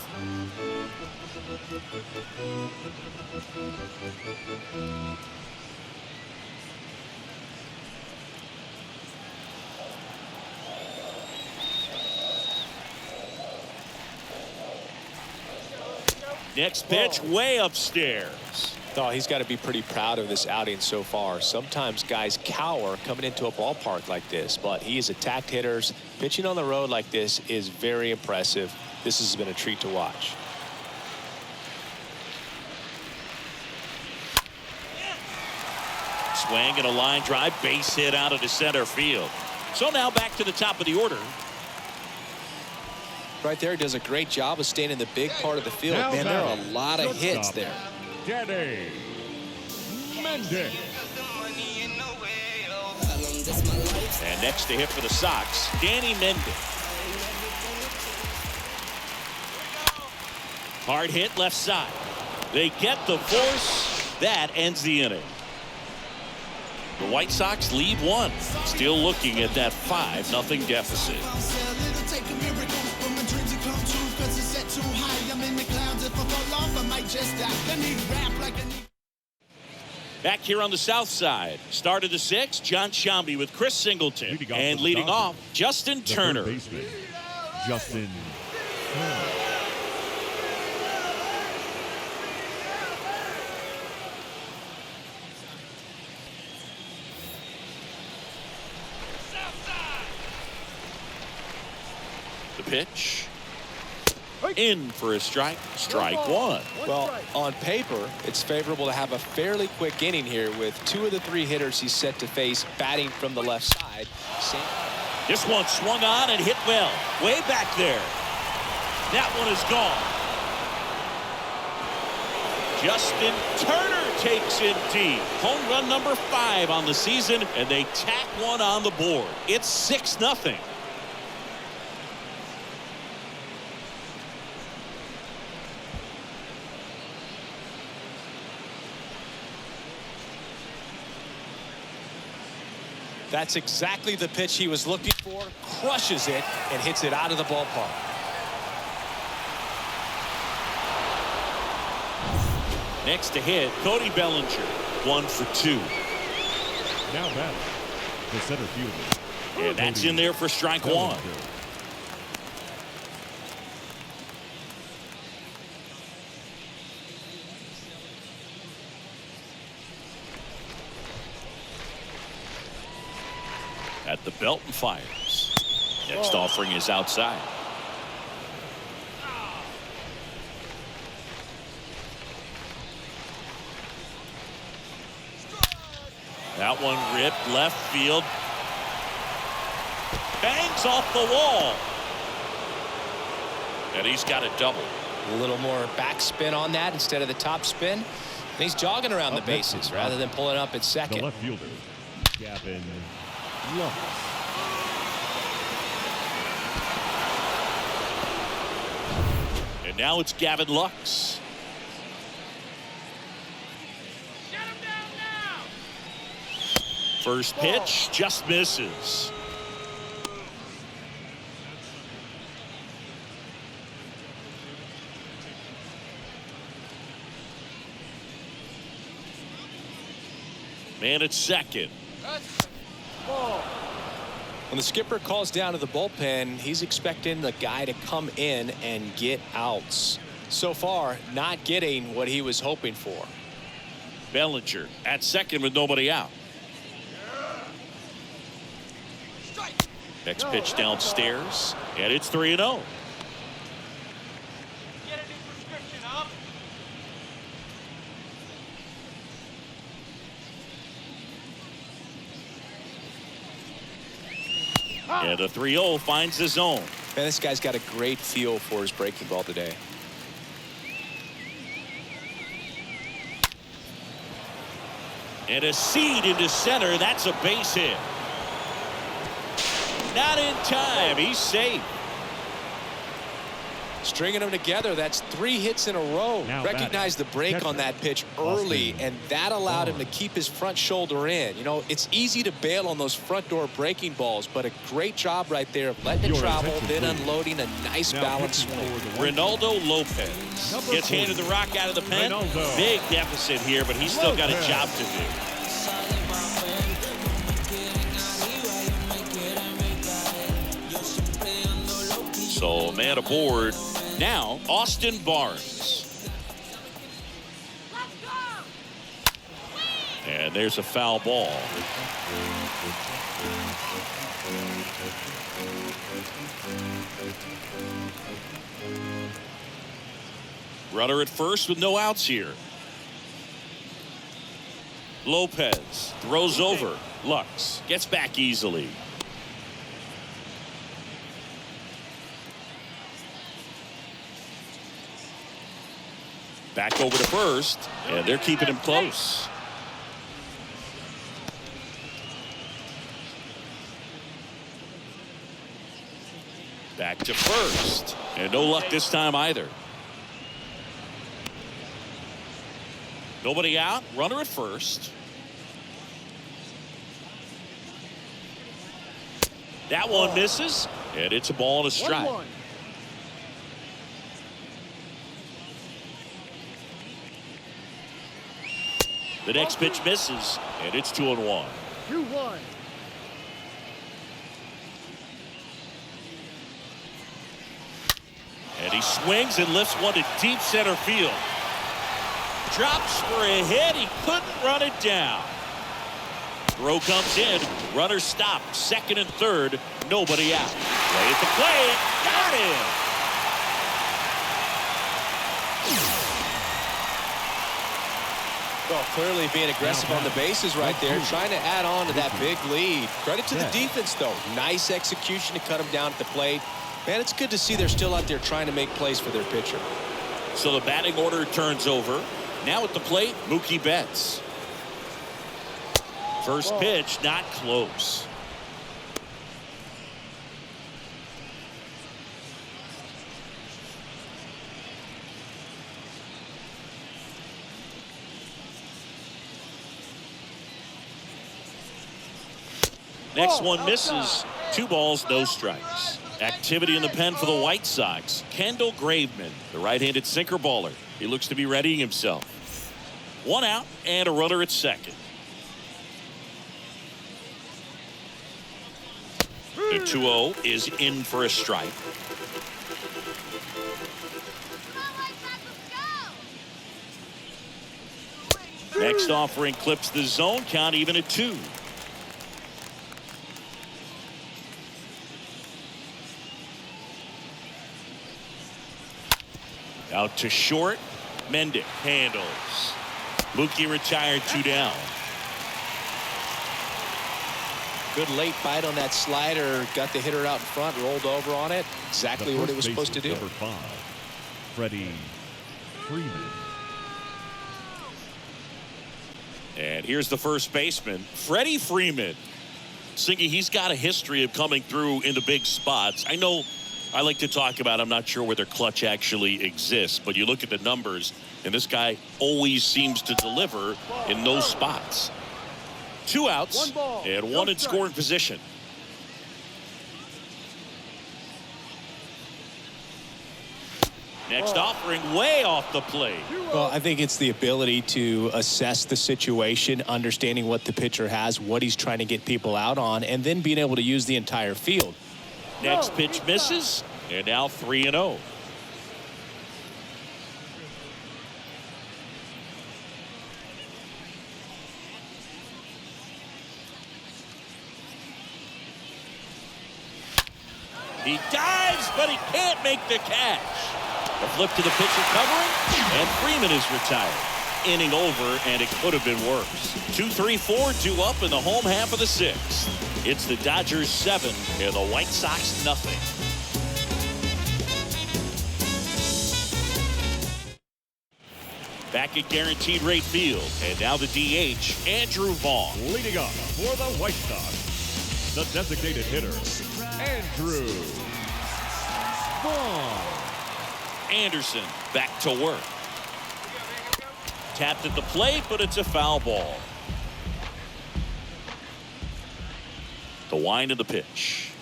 Next pitch, way upstairs. Oh, he's got to be pretty proud of this outing so far. Sometimes guys cower coming into a ballpark like this, but he has attacked hitters. Pitching on the road like this is very impressive. This has been a treat to watch. Swing and a line drive, base hit out of the center field. So now back to the top of the order. Right there, does a great job of staying in the big part of the field. Man, there are a lot of hits there. Danny Mendick. And next to hit for the Sox, Danny Mendick. Hard hit left side. They get the force. That ends the inning. The White Sox lead 1. Still looking at that 5-0 deficit. Back here on the south side, start of the 6th, John Shambi with Chris Singleton, and leading off, Justin Turner. Baseman, Justin Turner. The pitch. In for a strike. Strike one. Well, on paper, it's favorable to have a fairly quick inning here with 2 of the 3 hitters he's set to face batting from the left side. This one swung on and hit well. Way back there. That one is gone. Justin Turner takes it deep. Home run number 5 on the season, and they tack one on the board. It's 6-0. That's exactly the pitch he was looking for. Crushes it and hits it out of the ballpark. Next to hit, Cody Bellinger. 1 for 2. Now batting, the center fielder. And that's in there for strike 1. At the belt and fires. Next offering is outside. That one ripped left field. Bangs off the wall. And he's got a double. A little more backspin on that instead of the top spin. And he's jogging around the bases rather than pulling up at second. The left fielder, Gavin Lux. And now it's Gavin Lux. First pitch just misses. Man at second. When the skipper calls down to the bullpen, he's expecting the guy to come in and get outs. So far, not getting what he was hoping for. Bellinger at second with nobody out. Next pitch downstairs, and it's 3-0. And the 3-0 finds the zone. Man, this guy's got a great feel for his breaking ball today. And a seed into center. That's a base hit. Not in time. He's safe. Stringing them together, that's 3 hits in a row. Now Recognized the break on that pitch early, and that allowed him to keep his front shoulder in. You know, it's easy to bail on those front door breaking balls, but a great job right there of letting it travel, then unloading a nice balanced swing. Ronaldo Lopez gets handed the rock out of the pen. Big deficit here, but he's still got a job to do. So man aboard. Now Austin Barnes. And there's a foul ball. Runner at first with no outs here. Lopez throws over. Lux gets back easily. Back over to first, and they're keeping him close. Back to first, and no luck this time either. Nobody out, runner at first. That one misses, and it's a ball and a strike. 1-1. The next pitch misses, and it's 2-1. 2-1. And he swings and lifts one to deep center field. Drops for a hit. He couldn't run it down. Throw comes in. Runner stopped. Second and third. Nobody out. Play at the plate. Got him. Well, clearly being aggressive on the bases right there, trying to add on to that big lead. Credit to the defense, though. Nice execution to cut him down at the plate. Man, it's good to see they're still out there trying to make plays for their pitcher. So the batting order turns over. Now at the plate, Mookie Betts. First pitch, not close. Next one misses. 2 balls, no strikes. Activity in the pen for the White Sox. Kendall Graveman, the right-handed sinker baller. He looks to be readying himself. 1 out and a runner at second. The 2-0 is in for a strike. Next offering clips the zone, count even at 2. Out to short. Mendick handles. Mookie retired, 2 down. Good late bite on that slider. Got the hitter out in front, rolled over on it. Exactly what it was supposed to do. Number 5, Freddie Freeman. And here's the first baseman, Freddie Freeman. Singy, he's got a history of coming through in the big spots. I know I like to talk about, I'm not sure whether clutch actually exists, but you look at the numbers, and this guy always seems to deliver in those spots. 2 outs One ball, and no one in strike. scoring position. Next offering way off the plate. Well, I think it's the ability to assess the situation, understanding what the pitcher has, what he's trying to get people out on, and then being able to use the entire field. Next pitch misses, and now 3-0. He dives, but he can't make the catch. A flip to the pitcher covering, and Freeman is retired. Inning over, and it could have been worse. 2-3-4 due up in the home half of the 6th. It's the Dodgers 7 and the White Sox nothing. Back at guaranteed rate field, and now the DH, Andrew Vaughn. Leading up for the White Sox, the designated hitter, Andrew Vaughn. Anderson back to work. Tapped at the plate, but it's a foul ball. The wind of the pitch.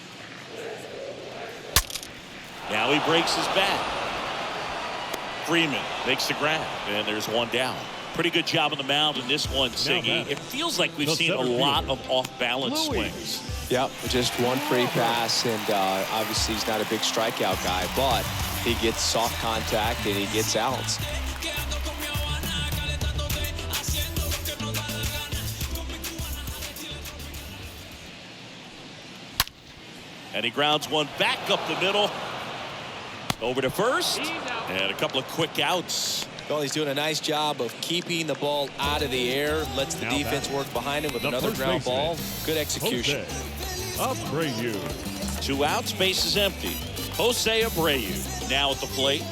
Now he breaks his bat. Freeman makes the grab, and there's one down. Pretty good job on the mound in this one, Siggy. It feels like we've seen a lot of off-balance swings. Yep, just one free pass, and obviously he's not a big strikeout guy, but he gets soft contact and he gets outs. And he grounds one back up the middle. Over to first, and a couple of quick outs. Well, he's doing a nice job of keeping the ball out of the air, lets the defense work behind him with another ground ball. Good execution. Abreu. 2 outs, base is empty. Jose Abreu now at the plate.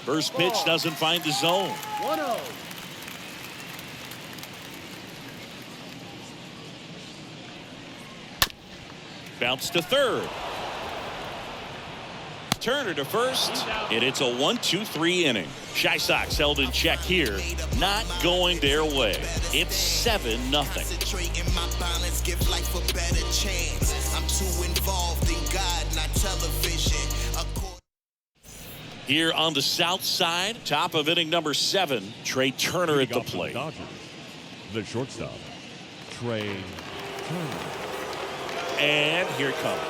First pitch doesn't find the zone. 1-0. Bounce to third. Turner to first, and it's a 1-2-3 inning. Shy Sox held in check here, not going their way. It's 7-0. Here on the south side, top of inning number 7, Trey Turner at the plate. Dodgers, the shortstop, Trey Turner. And here it comes.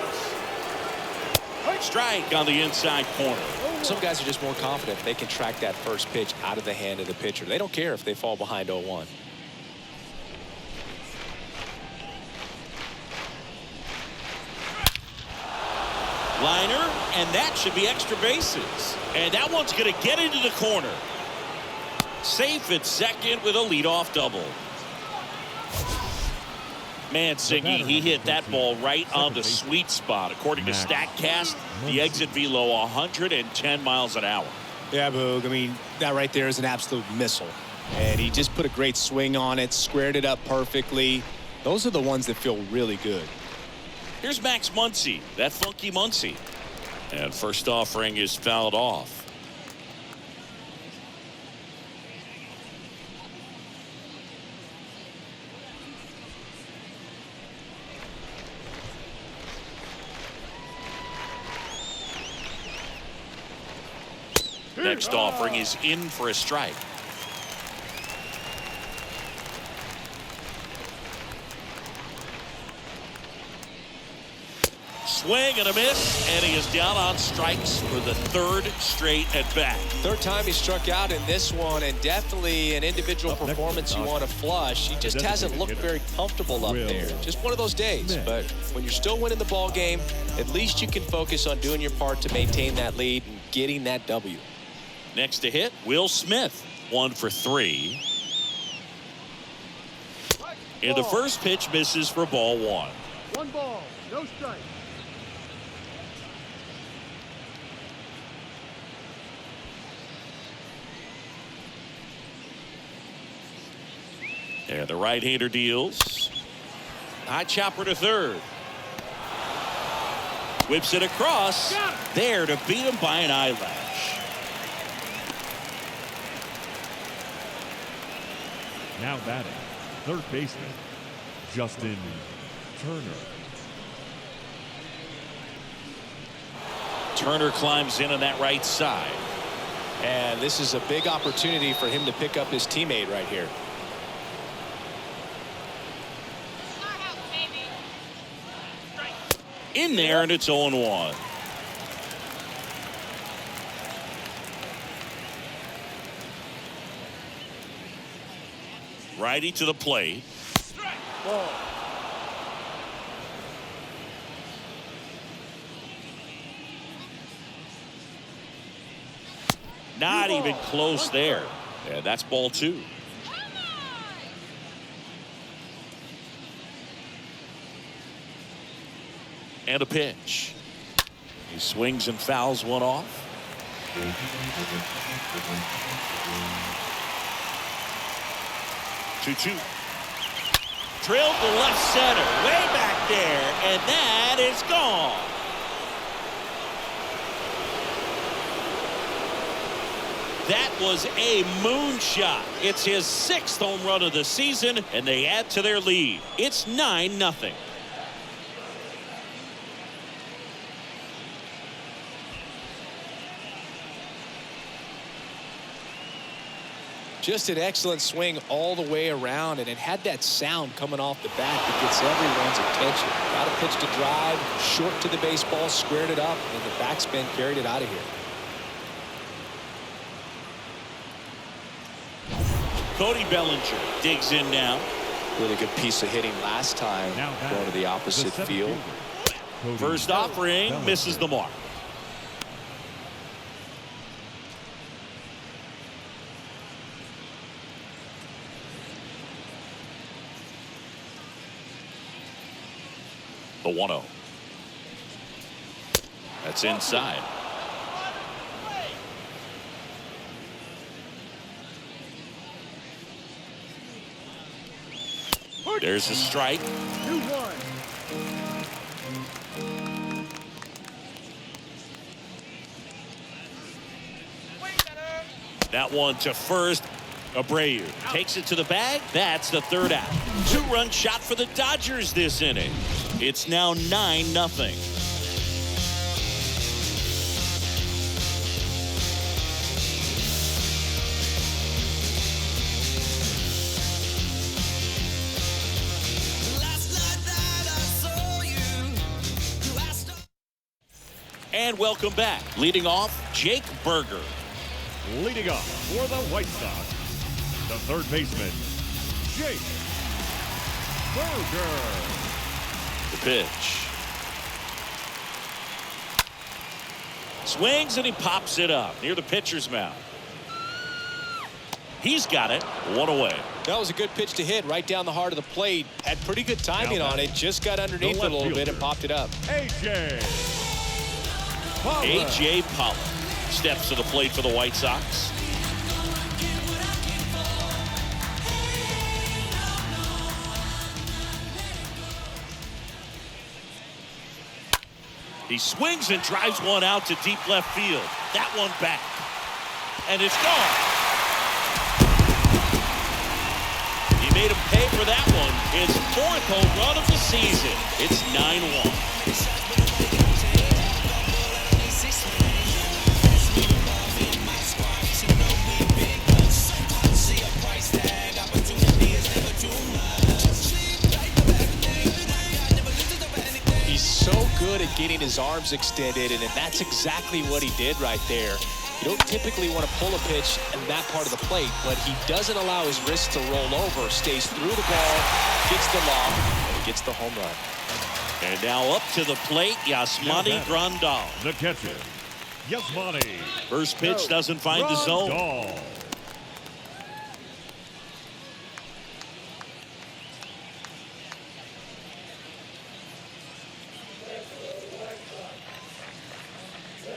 Strike on the inside corner. Some guys are just more confident they can track that first pitch out of the hand of the pitcher. They don't care if they fall behind 0-1. Liner, and that should be extra bases. And that one's going to get into the corner. Safe at second with a leadoff double. Man, Siggy, he hit that ball right on the sweet spot. According to StatCast, the exit velo 110 miles an hour. Yeah, Boog. I mean, that right there is an absolute missile. And he just put a great swing on it, squared it up perfectly. Those are the ones that feel really good. Here's Max Muncy, that funky Muncy. And first offering is fouled off. Next offering is in for a strike. Swing and a miss, and he is down on strikes for the 3rd straight at bat. 3rd time he struck out in this one, and definitely an individual performance you want to flush. He just hasn't looked very comfortable up there. Just one of those days. But when you're still winning the ball game, at least you can focus on doing your part to maintain that lead and getting that W. Next to hit, Will Smith, 1 for 3. And the first pitch misses for ball 1. 1 ball, no strike. And the right-hander deals. High chopper to third. Whips it across. There to beat him by an eyelash. Now batting, third baseman, Justin Turner. Turner climbs in on that right side. And this is a big opportunity for him to pick up his teammate right here. In there, and it's 0-1. Righty to the plate. Ball. Not even close there. Yeah, that's ball 2. And a pitch. He swings and fouls one off. 2-2. Drilled to left center, way back there, and that is gone. That was a moonshot. It's his 6th home run of the season, and they add to their lead. It's 9-0. Just an excellent swing all the way around, and it had that sound coming off the bat that gets everyone's attention. Got a pitch to drive, short to the baseball, squared it up, and the backspin carried it out of here. Cody Bellinger digs in now. Really good piece of hitting last time, going to the opposite field. First offering misses the mark. The 1-0. That's inside. There's a strike. 2-1. That one to first. Abreu takes it to the bag. That's the third out. 2-run shot for the Dodgers this inning. It's now 9-0. And welcome back. Leading off, Jake Burger. Leading off for the White Sox, the third baseman, Jake Burger. The pitch. Swings and he pops it up near the pitcher's mound. He's got it. One away. That was a good pitch to hit right down the heart of the plate. Had pretty good timing on it. Just got underneath it a little bit and popped it up. A.J. Pollock steps to the plate for the White Sox. He swings and drives one out to deep left field. That one back. And it's gone. He made him pay for that one. His 4th home run of the season. It's 9-1. Good at getting his arms extended, and that's exactly what he did right there. You don't typically want to pull a pitch in that part of the plate, but he doesn't allow his wrist to roll over, stays through the ball, gets the lob, and gets the home run. And now up to the plate, Yasmani Grandal. The catcher, Yasmani. First pitch doesn't find the zone. Grandal.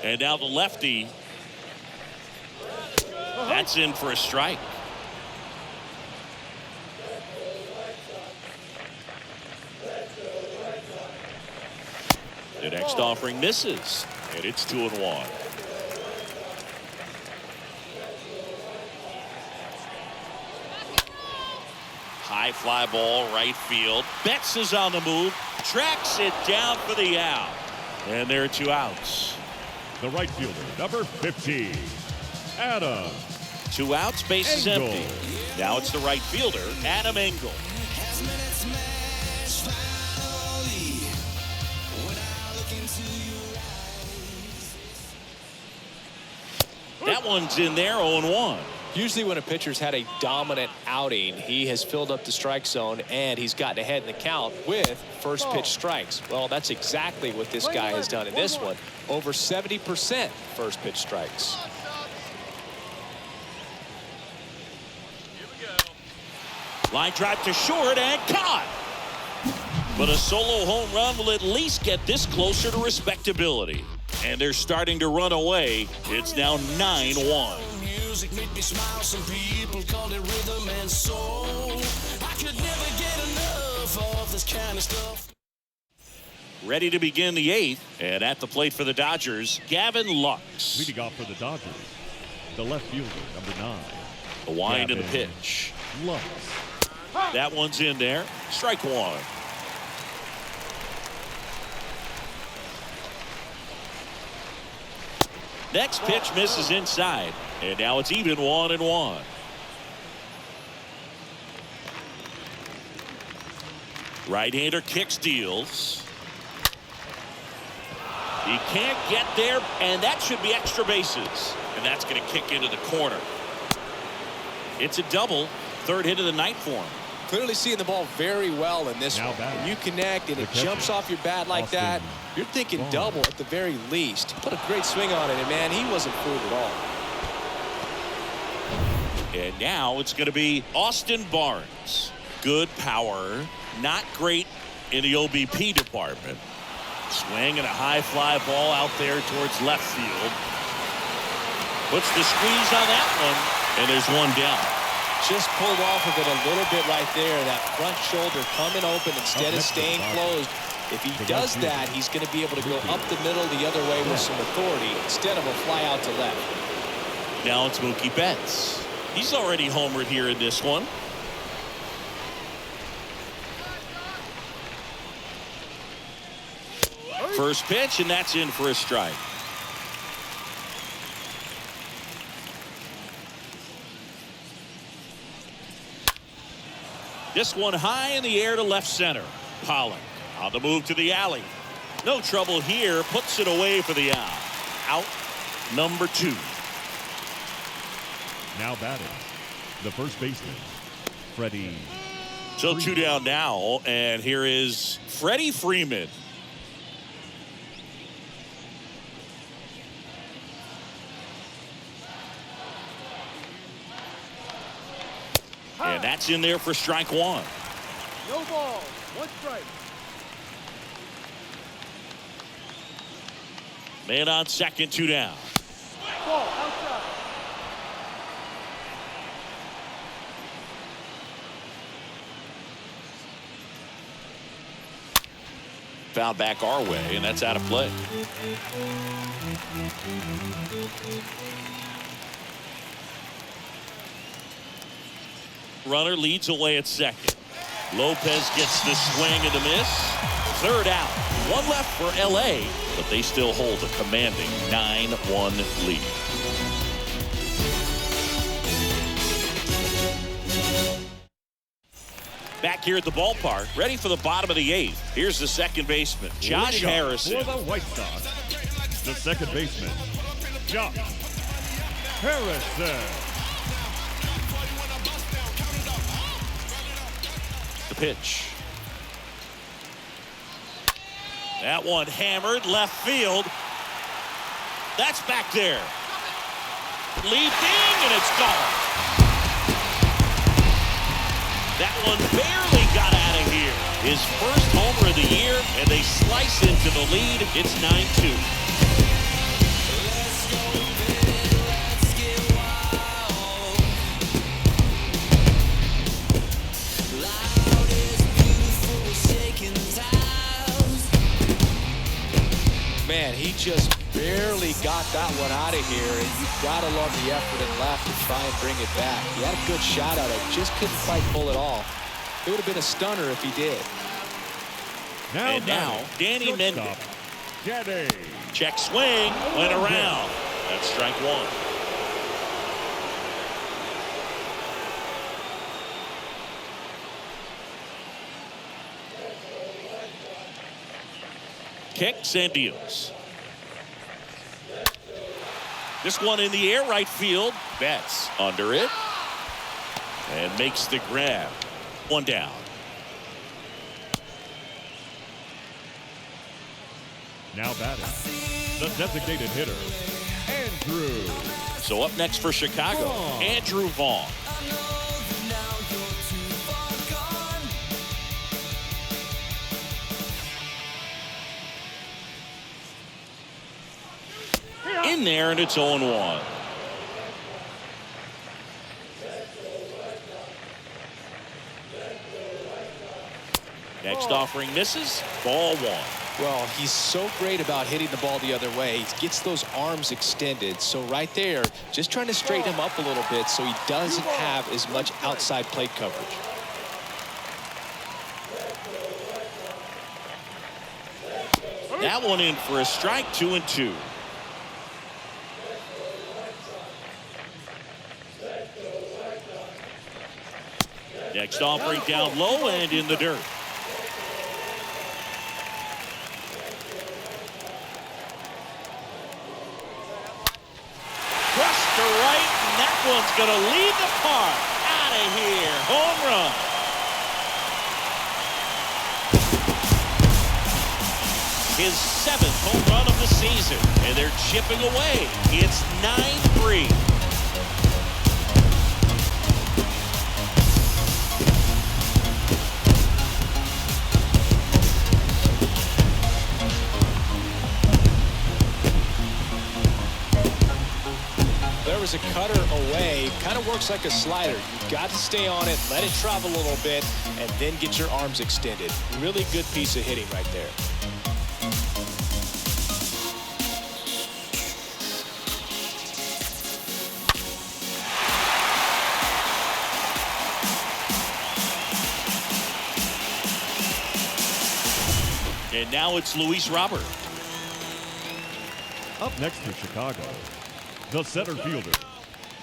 And now the lefty. That's in for a strike. The next offering misses, and it's 2-1. High fly ball, right field. Betts is on the move, tracks it down for the out. And there are 2 outs. The right fielder, number 50, Adam. 2 outs, bases Engel. empty. Now it's the right fielder, Adam Engel. That one's in there, 0-1. Usually when a pitcher's had a dominant outing, he has filled up the strike zone and he's gotten ahead in the count with first pitch strikes. Well, that's exactly what this guy has done in this one. Over 70% first pitch strikes. Line drive to short and caught. But a solo home run will at least get this closer to respectability. And they're starting to run away. It's now 9-1. Music made me smile. Some people call it rhythm and soul. I could never get enough of this kind of stuff. Ready to begin the 8th. And at the plate for the Dodgers, Gavin Lux. Leading off for the Dodgers, the left fielder, number 9. The wind and the Gavin pitch. Lux. That one's in there. Strike 1. Next pitch misses inside. And now it's even 1-1. Right-hander kicks, deals. He can't get there, and that should be extra bases. And that's going to kick into the corner. It's a double. 3rd hit of the night for him. Clearly seeing the ball very well in this one. When you connect and it jumps off your bat like that, you're thinking double at the very least. Put a great swing on it, and man, he wasn't fooled at all. And now it's going to be Austin Barnes. Good power, not great in the OBP department. Swing and a high fly ball out there towards left field. Puts the squeeze on that one, and there's 1 down. Just pulled off of it a little bit right there. That front shoulder coming open instead of staying closed. If he does that, he's going to be able to go up the middle the other way with some authority instead of a fly out to left. Now it's Mookie Betts. He's already homered here in this one. First pitch, and that's in for a strike. This one high in the air to left center. Pollock on the move to the alley. No trouble here. Puts it away for the out. Out number 2. Now batting, the first baseman, Freddie. So 2 down now, and here is Freddie Freeman. And that's in there for strike 1. No ball. 1 strike. Man on second, 2 down. Ball outside. Foul back our way, and that's out of play. Runner leads away at second. Lopez gets the swing and the miss. 3rd out. 1 left for LA, but they still hold a commanding 9-1 lead. Back here at the ballpark, ready for the bottom of the 8th. Here's the second baseman, Josh Harrison. For the White Sox, the second baseman, Josh Harrison. The pitch. That one hammered left field. That's back there. Leaping, and it's gone. That one barely got out of here. His first homer of the year, and they slice into the lead. It's 9-2. Man, he just barely got that one out of here, and you've got to love the effort and left to try and bring it back. He had a good shot at it, just couldn't quite pull it off. It would have been a stunner if he did. Now, Danny Mendon. Danny. Check swing, went around. That's strike one. Kicks and deals. This one in the air, right field. Betts under it. And makes the grab. One down. Now batting, the designated hitter, Andrew. So up next for Chicago, Andrew Vaughn. In there, and it's 0-1. Next offering misses. Ball one. Well, he's so great about hitting the ball the other way. He gets those arms extended. So right there, just trying to straighten him up a little bit so he doesn't have as much outside plate coverage. That one in for a strike, 2-2. Next offering down low and in the dirt. Crushed to right, and that one's going to lead the park. Out of here. Home run. His 7th home run of the season, and they're chipping away. It's 9-3. There was a cutter away, kind of works like a slider. You've got to stay on it, let it travel a little bit, and then get your arms extended. Really good piece of hitting right there. And now it's Luis Robert. Up next for Chicago, the center fielder,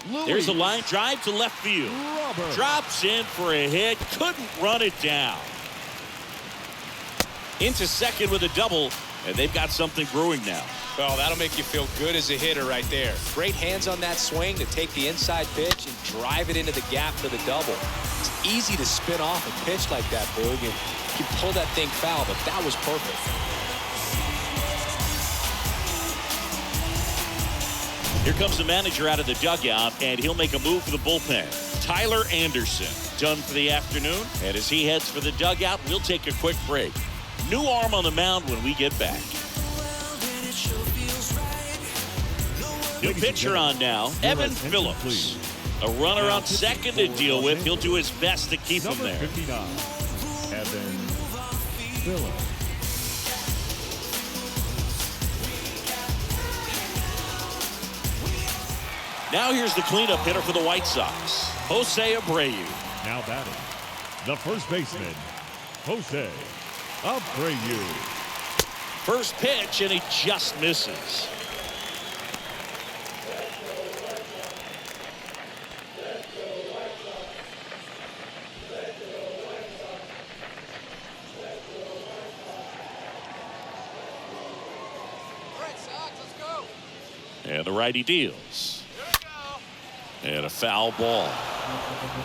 Luis. There's a line drive to left field. Robert. Drops in for a hit. Couldn't run it down. Into second with a double, and they've got something brewing now. Well, that'll make you feel good as a hitter right there. Great hands on that swing to take the inside pitch and drive it into the gap for the double. It's easy to spin off a pitch like that, Boog, and you can pull that thing foul, but that was perfect. Here comes the manager out of the dugout, and he'll make a move for the bullpen. Tyler Anderson done for the afternoon, and as he heads for the dugout, we'll take a quick break. New arm on the mound when we get back. New pitcher on now, Evan Phillips. A runner on second to deal with. He'll do his best to keep him there. 59, Evan Phillips. Now here's the cleanup hitter for the White Sox, Jose Abreu. Now batting, the first baseman, Jose Abreu. First pitch, and he just misses. And the righty deals. And a foul ball.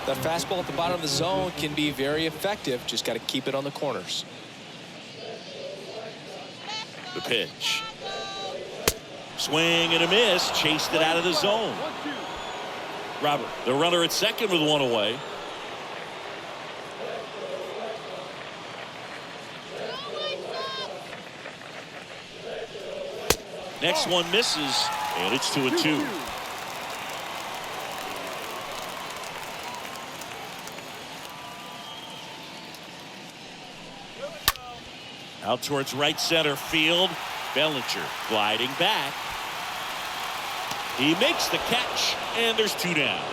That fastball at the bottom of the zone can be very effective. Just got to keep it on the corners. The pitch. Swing and a miss. Chased it out of the zone. Robert, the runner at second with one away. Next one misses, and it's 2-2. Out towards right center field. Bellinger gliding back. He makes the catch, and there's 2 down.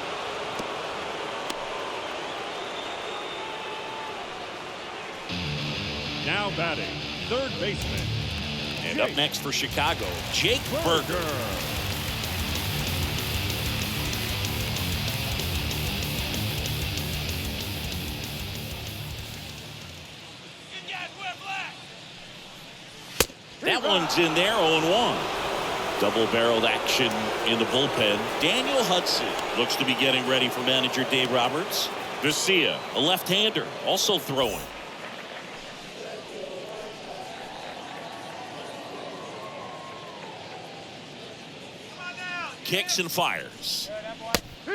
Now batting, third baseman. And up next for Chicago, Jake Burger. That one's in there, 0-1. Double-barreled action in the bullpen. Daniel Hudson looks to be getting ready for manager Dave Roberts. Garcia, a left-hander, also throwing. Kicks and fires.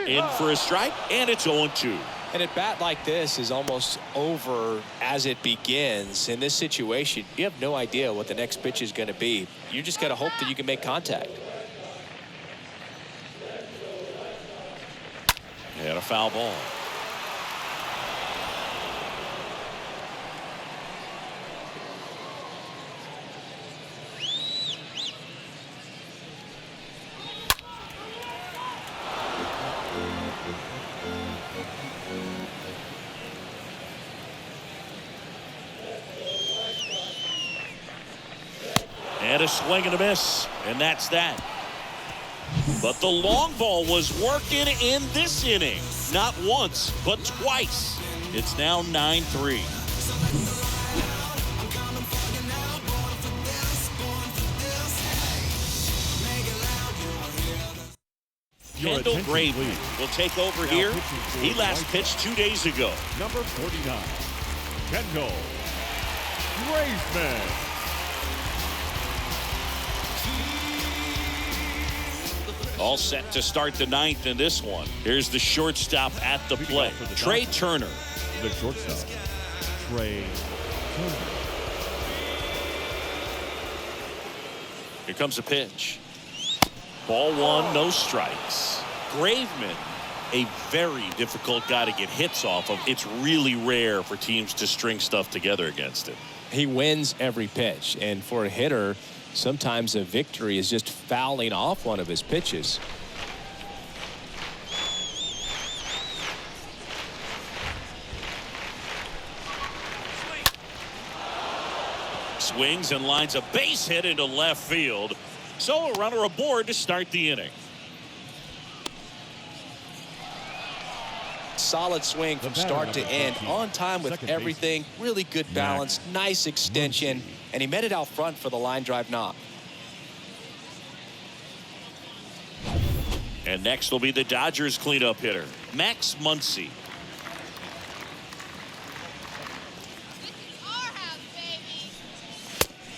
In for a strike, and it's 0-2. And a bat like this is almost over as it begins. In this situation, you have no idea what the next pitch is going to be. You just got to hope that you can make contact. And a foul ball. And a swing and a miss, and that's that. But the long ball was working in this inning. Not once, but twice. It's now 9-3. Kendall Graveman will take over here. He last pitched 2 days ago. Number 49, Kendall Graveman. All set to start the 9th in this one. Here's the shortstop at the plate, Trey Turner. The shortstop, Trey Turner. Here comes a pitch. Ball 1, no strikes. Graveman, a very difficult guy to get hits off of. It's really rare for teams to string stuff together against him. He wins every pitch, and for a hitter, sometimes a victory is just fouling off one of his pitches. Swings and lines a base hit into left field. So a runner aboard to start the inning. Solid swing from start to end, on time with everything. Really good balance, nice extension, and he met it out front for the line drive knock. And next will be the Dodgers cleanup hitter, Max Muncy.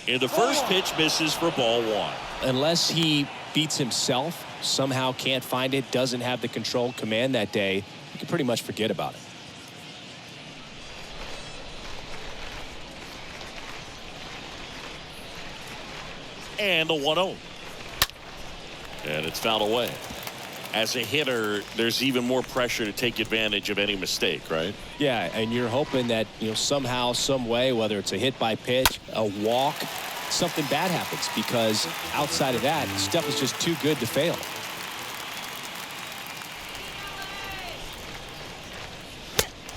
And the first pitch misses for ball 1. Unless he beats himself, somehow can't find it, doesn't have the control command that day, you can pretty much forget about it. And the 1-0. And it's fouled away. As a hitter, there's even more pressure to take advantage of any mistake, right? Yeah, and you're hoping that, somehow, some way, whether it's a hit by pitch, a walk, something bad happens, because outside of that, stuff is just too good to fail.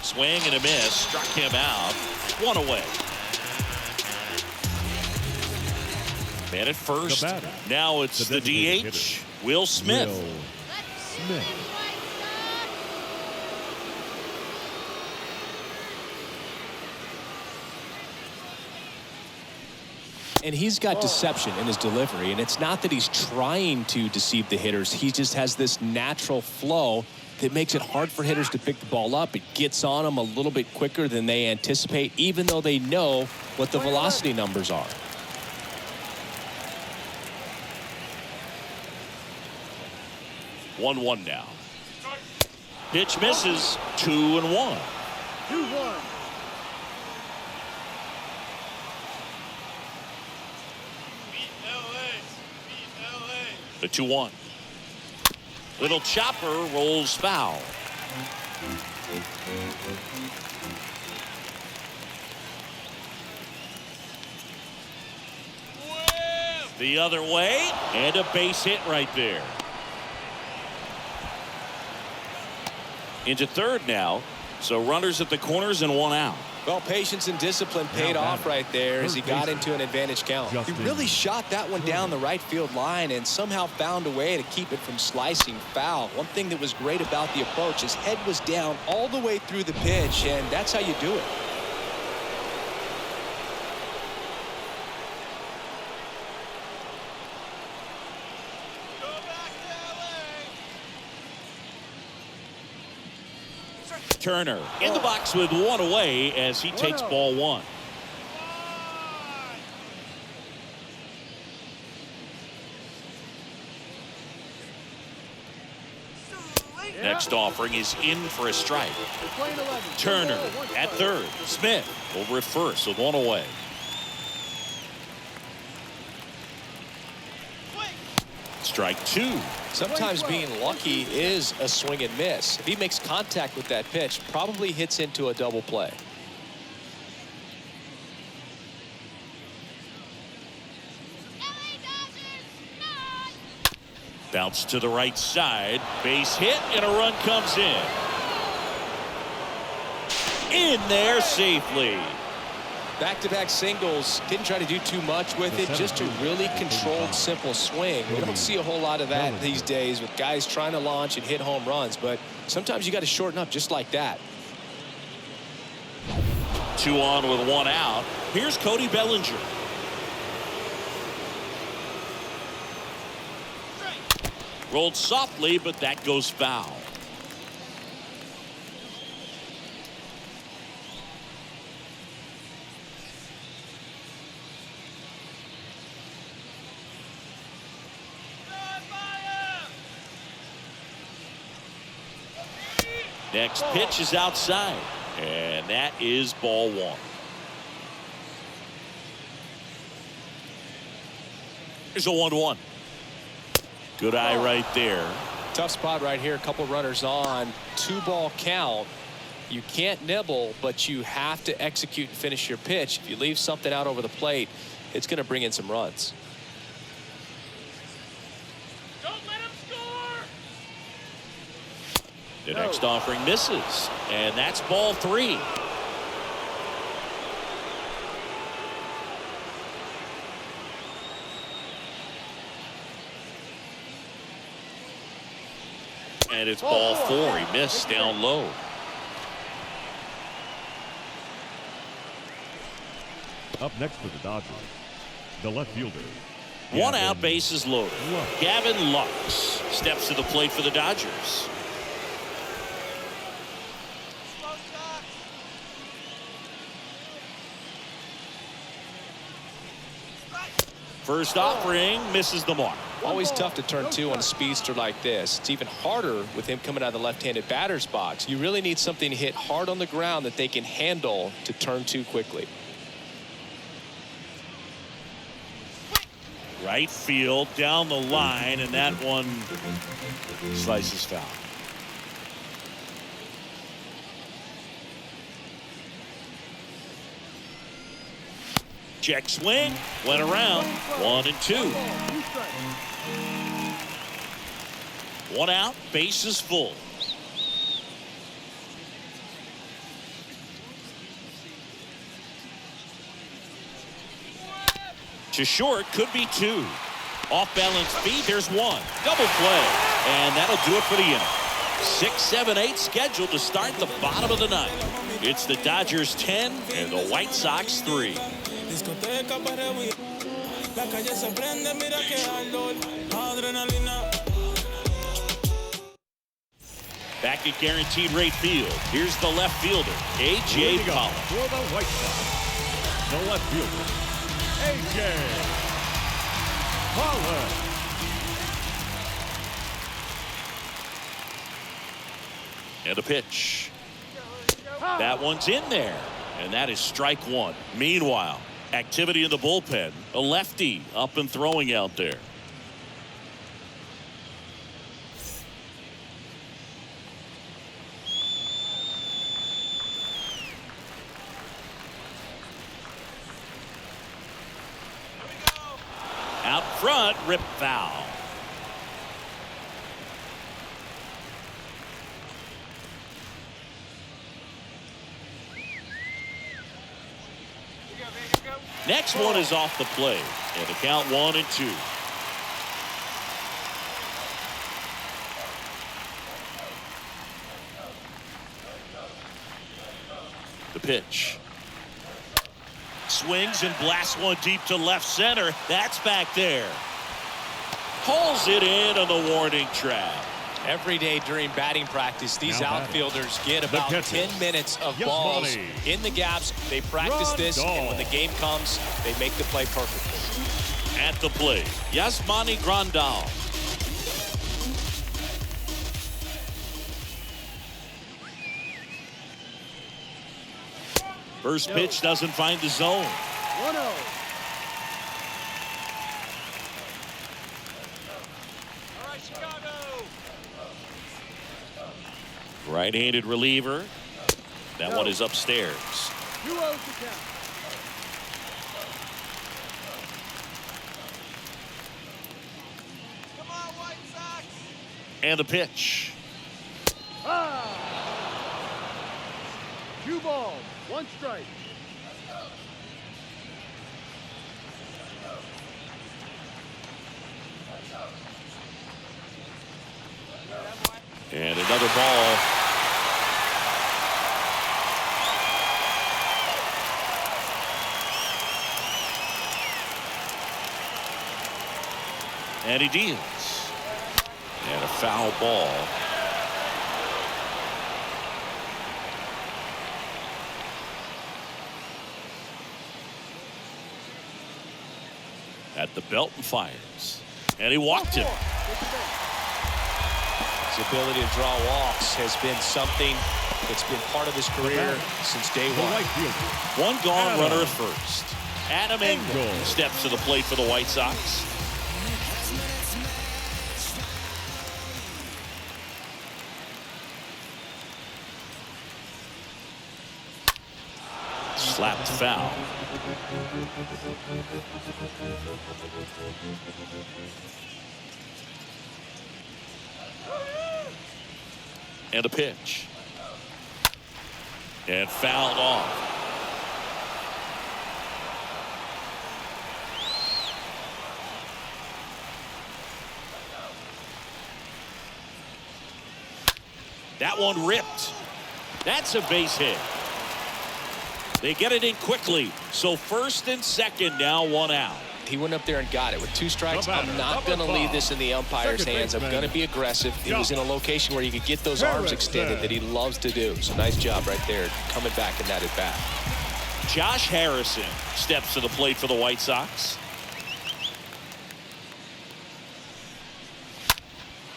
Swing and a miss, struck him out. 1 away. Man at first. Now it's the DH, Will Smith. And he's got deception in his delivery, and it's not that he's trying to deceive the hitters. He just has this natural flow that makes it hard for hitters to pick the ball up. It gets on them a little bit quicker than they anticipate, even though they know what the velocity numbers are. One now. Pitch misses. 2-1. 2-1. The 2-1. Little chopper rolls foul. The other way, and a base hit right there. Into third now, so runners at the corners and one out. Well, patience and discipline paid off right there as he got into an advantage count. He really shot that one down the right field line and somehow found a way to keep it from slicing foul. One thing that was great about the approach, his head was down all the way through the pitch, and that's how you do it. Turner in the box with one away as he takes ball one. Next offering is in for a strike. Turner at third. Smith over at first with one away. Strike two. Sometimes being lucky is a swing and miss. If he makes contact with that pitch, probably hits into a double play. Bounce to the right side. Base hit and a run comes in. In there safely. Back-to-back singles. Didn't try to do too much with it. Just a really controlled, simple swing. We don't see a whole lot of that these days with guys trying to launch and hit home runs. But sometimes you got to shorten up just like that. 2 on with 1 out. Here's Cody Bellinger. Rolled softly, but that goes foul. Next pitch is outside, and that is ball one. Here's a 1-1. Good eye right there. Tough spot right here. A couple runners on. 2-ball count. You can't nibble, but you have to execute and finish your pitch. If you leave something out over the plate, it's going to bring in some runs. The next offering misses, and that's ball 3. And it's ball 4. He missed down low. Up next for the Dodgers, the left fielder. One out, bases loaded. Gavin Lux steps to the plate for the Dodgers. First offering misses the mark. Always tough to turn 2 on a speedster like this. It's even harder with him coming out of the left-handed batter's box. You really need something to hit hard on the ground that they can handle to turn 2 quickly. Right field down the line, and that one slices foul. Check swing, went around, 1-2. 1 out, bases full. To short, could be 2. Off balance feet, there's 1. Double play, and that'll do it for the inning. 6, 7, 8 scheduled to start the bottom of the ninth. It's the Dodgers 10 and the White Sox 3. Back at guaranteed rate field, here's the left fielder, A.J. Pollock. For the White Sox, the left fielder, A.J. Pollock. And a pitch. That one's in there, and that is strike 1. Meanwhile, activity in the bullpen. A lefty up and throwing out there. Out front, rip foul. Next one is off the play, and the count 1-2. The pitch. Swings and blasts one deep to left center. That's back there. Pulls it in on the warning track. Every day during batting practice, these outfielders get about 10 minutes of balls in the gaps. They practice this, and when the game comes, they make the play perfectly. At the plate, Yasmani Grandal. First pitch doesn't find the zone. 1-0. Right-handed reliever. That one is upstairs. 2-0 to count. Come on, White Sox. And the pitch. 2 balls, 1 strike. And another ball. And he deals. And a foul ball. At the belt and fires. And he walked him. His ability to draw walks has been something that's been part of his career since day one. One gone runner at first. Adam Engel steps to the plate for the White Sox. Slapped foul. And a pitch. And fouled off. That one ripped. That's a base hit. They get it in quickly. So first and second now, 1 out. He went up there and got it with 2 strikes. I'm not going to leave this in the umpire's hands. I'm going to be aggressive. He was in a location where he could get those arms extended that he loves to do. So nice job right there, coming back in that at bat. Josh Harrison steps to the plate for the White Sox.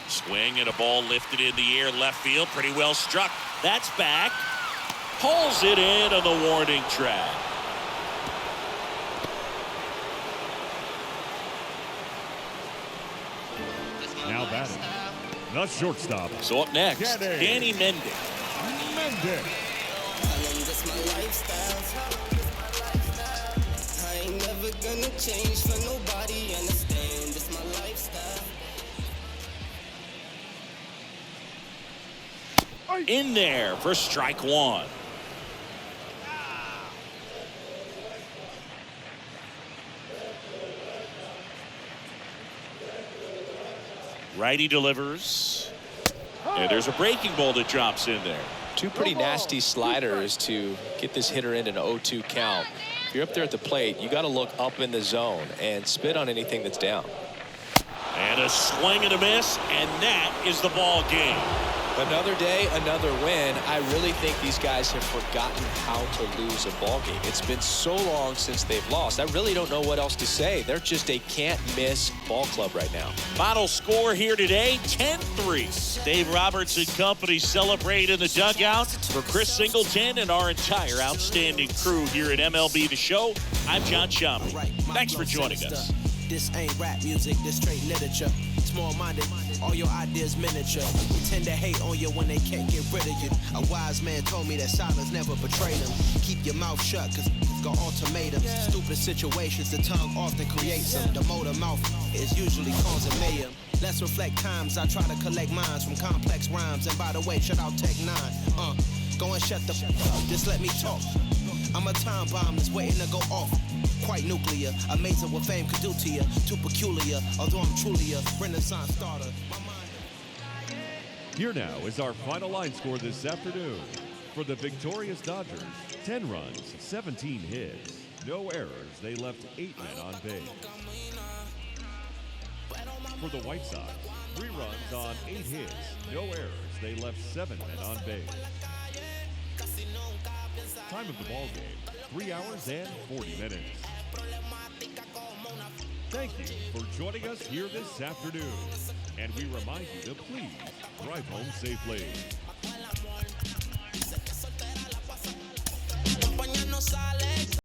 Swing and a ball lifted in the air, left field, pretty well struck. That's back. Pulls it in on the warning track. Now batting, the shortstop. So up next, Danny Mendick. I ain't never gonna change for nobody. Understand this my lifestyle. In there for strike 1. Righty delivers. And there's a breaking ball that drops in there. 2 pretty nasty sliders to get this hitter in an 0-2 count. If you're up there at the plate, you got to look up in the zone and spit on anything that's down. And a swing and a miss, and that is the ball game. Another day, another win. I really think these guys have forgotten how to lose a ball game. It's been so long since they've lost. I really don't know what else to say. They're just a can't-miss ball club right now. Final score here today, 10-3. Dave Roberts and company celebrate in the dugout. For Chris Singleton and our entire outstanding crew here at MLB The Show, I'm John Shammy. Thanks for joining us. This ain't rap music, this straight literature. Small-minded, all your ideas miniature. We tend to hate on you when they can't get rid of you. A wise man told me that silence never betrayed him. Keep your mouth shut, cause got ultimatums. Stupid situations, the tongue often creates them. The motor mouth is usually causing mayhem. Let's reflect times, I try to collect minds from complex rhymes. And by the way, shout out Tech 9. Go and shut the up, just let me talk. I'm a time bomb that's waiting to go off. Quite nuclear, amazing what fame could do to you. Too peculiar, although I'm truly a renaissance starter. Here now is our final line score this afternoon. For the victorious Dodgers, 10 runs, 17 hits, no errors. They left 8 men on base. For the White Sox, 3 runs on 8 hits, no errors. They left 7 men on base. Time of the ball game, 3 hours and 40 minutes. Thank you for joining us here this afternoon. And we remind you to please drive home safely. Sale